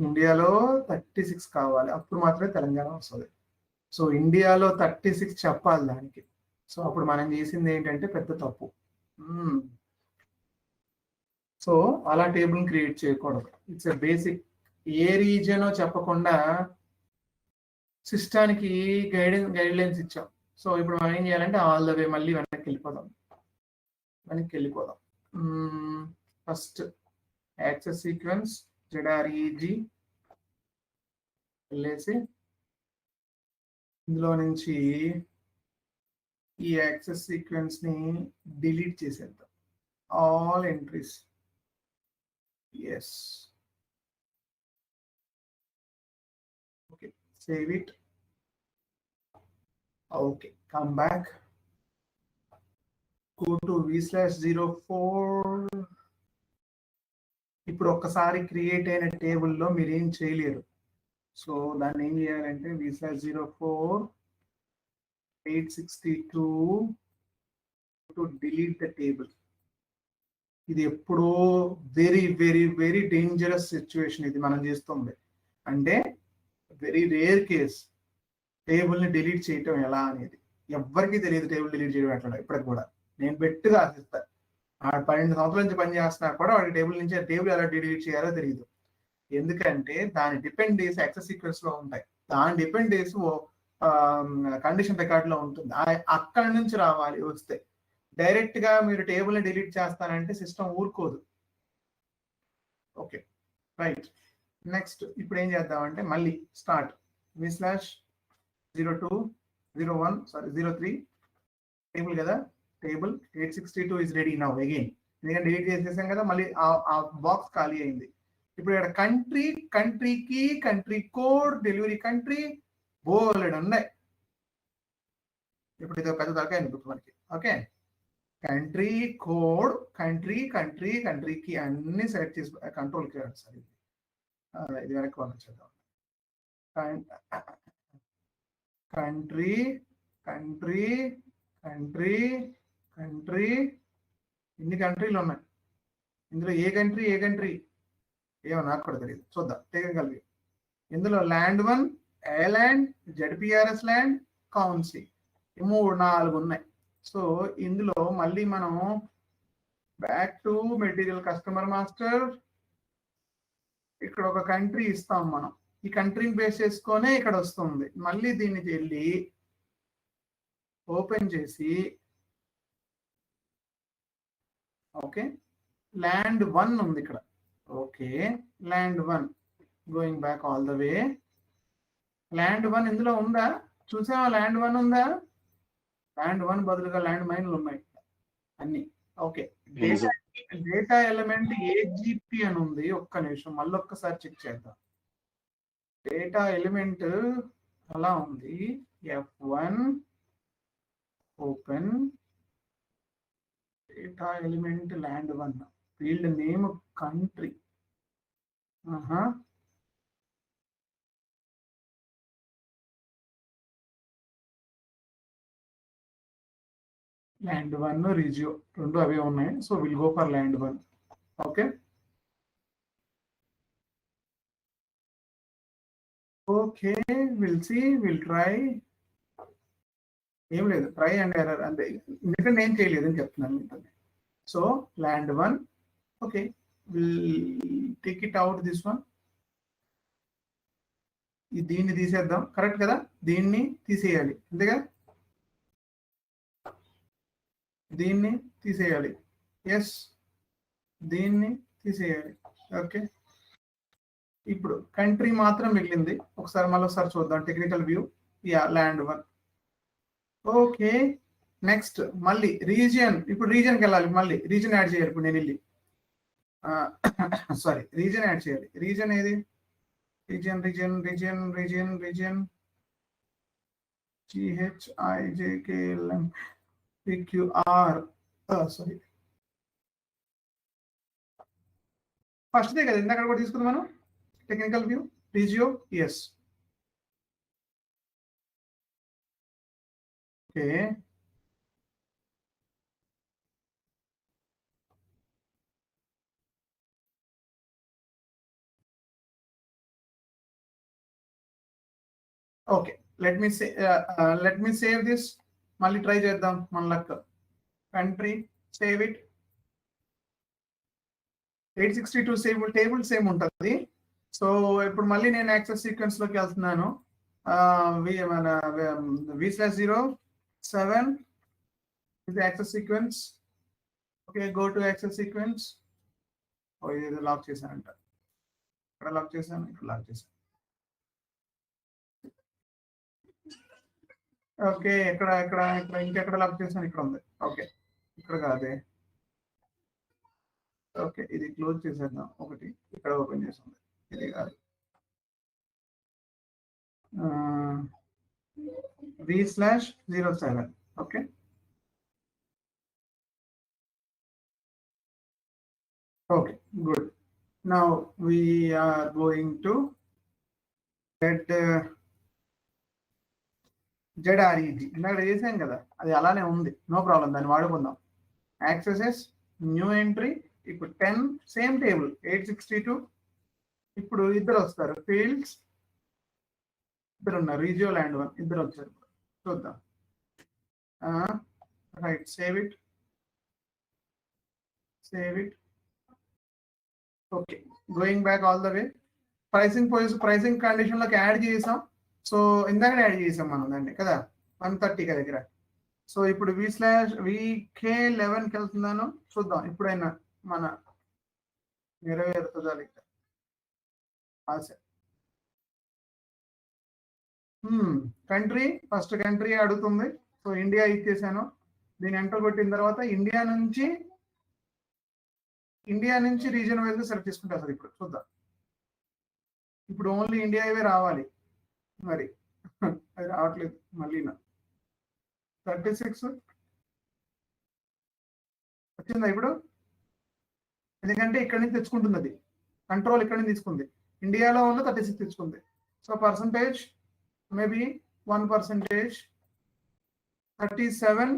ఇండియాలో 36 కావాలి, అప్పుడు మాత్రమే తెలంగాణ వస్తుంది. సో ఇండియాలో 36 చెప్పాలి దానికి. సో అప్పుడు మనం చేసింది ఏంటంటే పెద్ద తప్పు. సో అలా టేబుల్ క్రియేట్ చేయకూడదు. It's a basic. A reason చెప్పకుండా సిస్టానికి గైడ్ లైన్స్ ఇచ్చాం. సో ఇప్పుడు మనం ఏం చేయాలంటే ఆల్ ద వే మళ్ళీ వెనక్కి వెళ్ళిపోదాం. ఫస్ట్ యాక్సెస్ సీక్వెన్స్ ZREG వెళ్ళేసి ఇందులో నుంచి ఈ యాక్సెస్ సీక్వెన్స్ ని డిలీట్ చేసేద్దాం. All entries. yes, okay, save it. Okay, come back, go to v/04. ఇప్పుడు ఒక్కసారి క్రియేట్ అయిన టేబుల్లో మీరు ఏం చేయలేరు. సో దాన్ని ఏం చేయాలంటే v/04 862 to delete the table. ఇది ఎప్పుడో very very very dangerous situation ఇది మనం చేస్తుంది. అంటే వెరీ రేర్ కేస్ టేబుల్ని డిలీట్ చేయటం ఎలా అనేది ఎవ్వరికీ తెలియదు. టేబుల్ డిలీట్ చేయడం ఎట్లా ఇప్పటికి కూడా నేను బెట్టుగా ఆశిస్తాను. 12 సంవత్సరాల నుంచి పని చేస్తున్నా కూడా వాడి టేబుల్ నుంచి టేబుల్ ఎలా డిలీట్ చేయాలో తెలియదు. ఎందుకంటే దాని డిపెండెన్స్ యాక్సెస్ సీక్వెన్స్ లో ఉంటాయి. దాని డిపెండెన్స్ కండిషన్ రికార్డ్ లో ఉంటుంది. అక్కడి నుంచి రావాలి. వస్తే డైరెక్ట్ గా మీరు టేబుల్ ని డిలీట్ చేస్తానంటే సిస్టమ్ ఊరుకోదు. Okay right. నెక్స్ట్ ఇప్పుడు ఏం చేద్దామంటే మళ్ళీ స్టార్ట్ v/0201 టేబుల్ కదా, table 862 is ready now again. ఎందుకంటే డిలీట్ చేసేసాం కదా, మళ్ళీ ఆ బాక్స్ ఖాళీ అయింది. ఇప్పుడు ఇక్కడ కంట్రీకి కంట్రీ కోడ్ డెలివరీ కంట్రీ బోల్డ్ ఉన్నాయి. ఇప్పుడు ఇది పెద్ద తరకాయ గుర్తు మనకి. ఓకే, కంట్రీ కోడ్ కంట్రీకి అన్ని సెలెక్ట్ చేసి కంట్రోల్ సార్ ఇది వెనక్కి పంపించేద్దాం. కంట్రీ ఇన్ని కంట్రీలు ఉన్నాయి. ఇందులో ఏ కంట్రీ ఏమో నాకు కూడా తెలియదు, చూద్దాం టెక్నికల్గా. ఇందులో ల్యాండ్ 1, ఏ ల్యాండ్, ZPRS ల్యాండ్, కౌన్సీ 3-4 ఉన్నాయి. సో ఇందులో మళ్ళీ మనం back to material customer master, ఇక్కడ ఒక కంట్రీ ఇస్తాం మనం. ఈ కంట్రీని బేస్ చేసుకొనే ఇక్కడ వస్తుంది. మళ్ళీ దీన్ని వెళ్ళి ఓపెన్ చేసి ఓకే ల్యాండ్ 1 ఉంది ఇక్కడ. Okay land 1 going back all the way. Land 1 ఇందులో ఉందా? చూసావా? ల్యాండ్ 1 ఉందా? ల్యాండ్ 1 బదులుగా ల్యాండ్ మైన్లు ఉన్నాయి అన్ని. ఓకే, డేటా ఎలిమెంట్ AGP అని ఉంది. ఒక్క నిమిషం మళ్ళీ ఒక్కసారి చెక్ చేద్దాం. డేటా ఎలిమెంట్ అలా ఉంది. F1 open data element land 1 field name country. Land 1 రిజియో రెండు అవే ఉన్నాయి. So will go for land 1. Okay okay will see, will try. ఏం లేదు, ట్రై అండ్ ఎర్రర్ అంతే. ఎందుకంటే నేను చేయలేదని చెప్తున్నాను. So land 1 okay, will take it out this one. దీన్ని తీసేద్దాం, కరెక్ట్ కదా? దీన్ని తీసేయాలి అంతేగా, దీన్ని తీసేయాలి, ఎస్ దీన్ని తీసేయాలి. ఓకే, ఇప్పుడు కంట్రీ మాత్రం మిగిలింది. ఒకసారి మళ్ళీ ఒకసారి చూద్దాం technical view. Yeah, land 1. Okay, next మళ్ళీ రీజియన్. ఇప్పుడు రీజియన్కి వెళ్ళాలి, మళ్ళీ రీజియన్ యాడ్ చేయాలి. ఇప్పుడు నేను వెళ్ళి సారీ రీజియన్ యాడ్ చేయాలి. రీజియన్ ఏది? Region region region region region GHIJKLM PQR. Sorry, ఫస్ట్దే కదా ఇందాక కూడా తీసుకుందాం మనం టెక్నికల్ వ్యూ. రీజియో, yes. Okay, okay, let me save this. మళ్ళీ ట్రై చేద్దాం మన luck. Country, save it. 862 save, table same ఉంటుంది. సో ఇప్పుడు మళ్ళీ నేను యాక్సెస్ సీక్వెన్స్ లోకి వెళ్తున్నాను. మన V/07 ఇది access sequence. Okay, go to access sequence. ఇది లాక్ చేశానంట, ఇక్కడ లాక్ చేశాను, ఇక్కడ లాక్ చేశాను. ఓకే, ఇక్కడ ఇక్కడ ఇక్కడ ఇంకెక్కడ లాక్ చేశాను, ఇక్కడ ఉంది. ఓకే, ఇక్కడ కాదే. ఓకే, ఇది క్లోజ్ చేసేద్దాం. ఒకటి ఇక్కడ ఓపెన్ చేసింది, ఇది కాదు. V/07. Okay, okay, good. Now we are going to get ZREG. ఇందాక చేసాం కదా, అది అలానే ఉంది, నో ప్రాబ్లం, దాన్ని వాడుకుందాం. Accesses, new entry. ఇప్పుడు 10 సేమ్ టేబుల్ 862. ఇప్పుడు ఇద్దరు వస్తారు, ఫీల్డ్స్ ఇద్దరు ఉన్నారు, రీజియో ల్యాండ్ 1 ఇద్దరు వచ్చారు. చూద్దాం. Right, save it, save it. Okay, going back all the way. Pricing condition లోకి యాడ్ చేసాం. సో ఇందాక యాడ్ చేసాం మనం దాన్ని కదా, 130 కదా దగ్గర. సో ఇప్పుడు VK11కి వెళ్తున్నాను. చూద్దాం ఇప్పుడైనా మన నెరవేరుతుందా లేక ఆశ. కంట్రీ, ఫస్ట్ కంట్రీ అడుగుతుంది. సో ఇండియా ఇచ్చేసాను. దీన్ని ఎంటర్ కొట్టిన తర్వాత ఇండియా నుంచి రీజియన్ వైజ్ సెలెక్ట్ చేసుకుంటా సార్. ఇప్పుడు చూద్దాం, ఇప్పుడు ఓన్లీ ఇండియా ఇవే రావాలి, మరి అది రావట్లేదు. మళ్ళీ 36 వచ్చిందా ఇప్పుడు? ఎందుకంటే ఇక్కడి నుంచి తెచ్చుకుంటుంది, అది కంట్రోల్ ఇక్కడి నుంచి తీసుకుంది. ఇండియాలో ఉన్న 36 తెచ్చుకుంది. So percentage maybe 1%. 37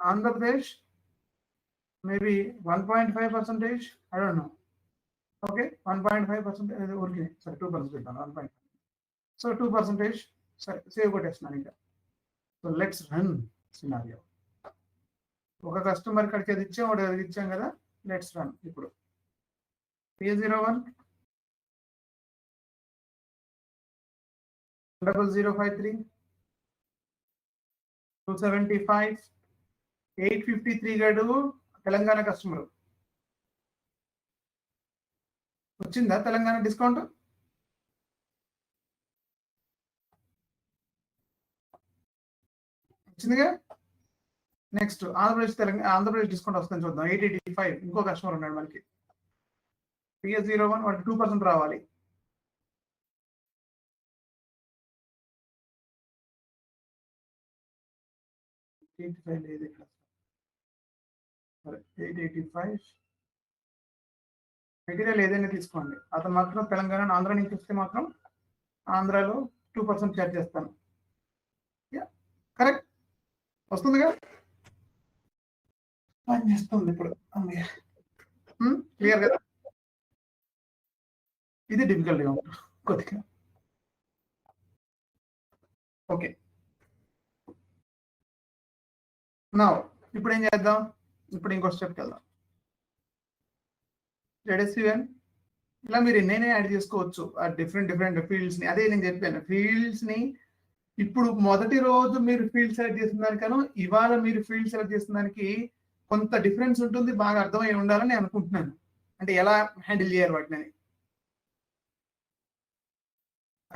Andhra Pradesh, maybe 1.5%. I don't know. Okay, 1.5% ఊరికి సరే 2% ఇద్దాం. 1.5. సో 2%. సరే, సేవ్ కొట్టేస్తున్నాను ఇంకా. So let's run scenario. ఒక కస్టమర్ కడికి అది ఇచ్చాం, ఒకటి అది ఇచ్చాం కదా. Let's run. ఇప్పుడు P01 0053 275 853 గడువు. తెలంగాణ కస్టమర్ వచ్చిందా? తెలంగాణ డిస్కౌంట్ వచ్చిందిగా. నెక్స్ట్ ఆంధ్రప్రదేశ్ డిస్కౌంట్ వస్తుంది చూద్దాం. 885 ఇంకో కస్టమర్ ఉన్నాడు మనకి. PS01 వాటి 2% రావాలి. లేదు ఇక్కడ. సరే 885 మెటీరియల్ ఏదైనా తీసుకోండి. అతను మాత్రం తెలంగాణ ఆంధ్ర నుంచి వస్తే మాత్రం ఆంధ్రాలో 2% చార్జ్ చేస్తాను. కరెక్ట్ వస్తుందిగా, పని చేస్తుంది ఇప్పుడు. క్లియర్ కదా? ఇది డిఫికల్ట్గా ఉంటుంది కొద్దిగా. ఓకే, నా ఇప్పుడు ఏం చేద్దాం? ఇప్పుడు ఇంకో స్టెప్కి వెళ్దాం. ZSUN ఇలా మీరు ఎన్నైనా యాడ్ చేసుకోవచ్చు ఆ డిఫరెంట్ ఫీల్డ్స్ ని. అదే నేను చెప్పాను, ఫీల్డ్స్ ని ఇప్పుడు మొదటి రోజు మీరు ఫీల్డ్ సెలెక్ట్ చేసిన దానికను ఇవాళ మీరు ఫీల్డ్ సెలెక్ట్ చేసిన దానికి కొంత డిఫరెన్స్ ఉంటుంది, బాగా అర్థమై ఉండాలని నేను అనుకుంటున్నాను. అంటే ఎలా హ్యాండిల్ చేయాలి వాటిని.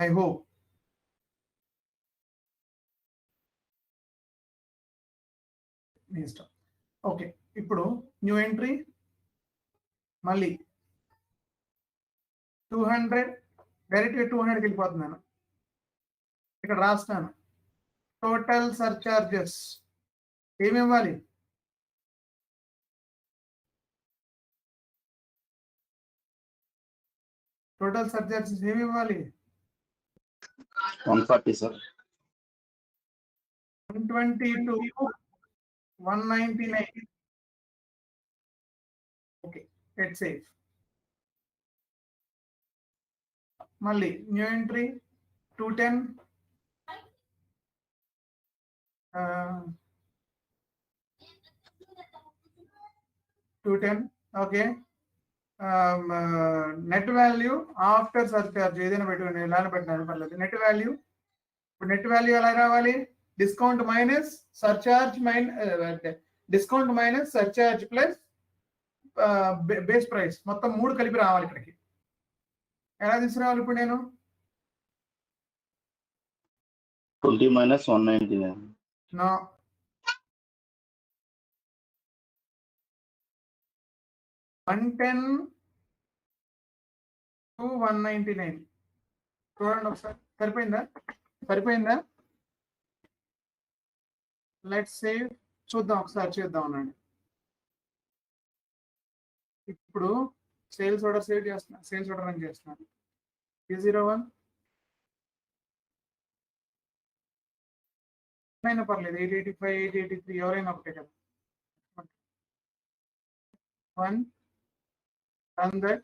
I hope. మీ ఇష్టం. ఓకే, ఇప్పుడు న్యూ ఎంట్రీ, మళ్ళీ 200 డైరెక్ట్గా 200కి వెళ్ళిపోతున్నాను. ఇక్కడ రాస్తాను టోటల్ సర్చార్జెస్ ఏమి ఇవ్వాలి, టోటల్ సర్చార్జెస్ ఏమి ఇవ్వాలి, 140 సార్. 122 199. Okay, let's save. మళ్ళీ new entry 210 210. Okay, net value after surcharge ఏదైనా పెట్టుకుని ఎలా పెట్టినా పర్లేదు. నెట్ వాల్యూ, ఇప్పుడు నెట్ వాల్యూ ఎలా రావాలి, discount minus surcharge discount minus surcharge plus base price మొత్తం 3 కలిపి రావాలి ఇక్కడికి. ఎలా తీసుకురావాలి ఇప్పుడు నేను, 20 minus 199. No, $110 to 199. చూడండి ఒకసారి, సరిపోయిందా? లెట్స్ సేవ్, చూద్దాం ఒకసారి, చేద్దాం అనండి. ఇప్పుడు సేల్స్ ఆర్డర్ సేవ్ చేస్తున్నా, సేల్స్ ఆర్డర్ రన్ చేస్తున్నాను. 301 అయినా పర్లేదు, 885 883 ఎవరైనా ఒకటే కదా. 1 run that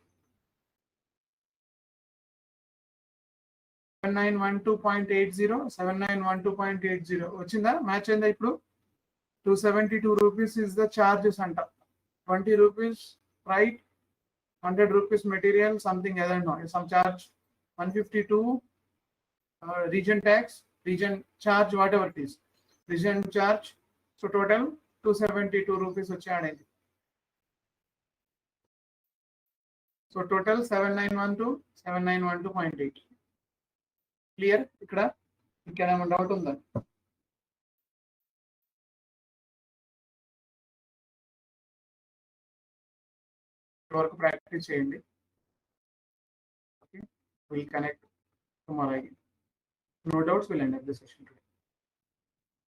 7912.80 వచ్చిందా, మ్యాచ్ అయిందా? ఇప్పుడు 272 rupees is the charges అంట, 20 rupees right, 100 rupees material, something I don't know, some charge, 152 region tax, region charge, whatever it is, region charge. So total 272 rupees వచ్చాడైంది. So total 7912.8. క్లియర్? ఇక్కడ ఇంకేమైనా doubt ఉందా? వరకు practice చేయండి. Okay, will connect tomorrow again. No doubts, we'll end up the session today.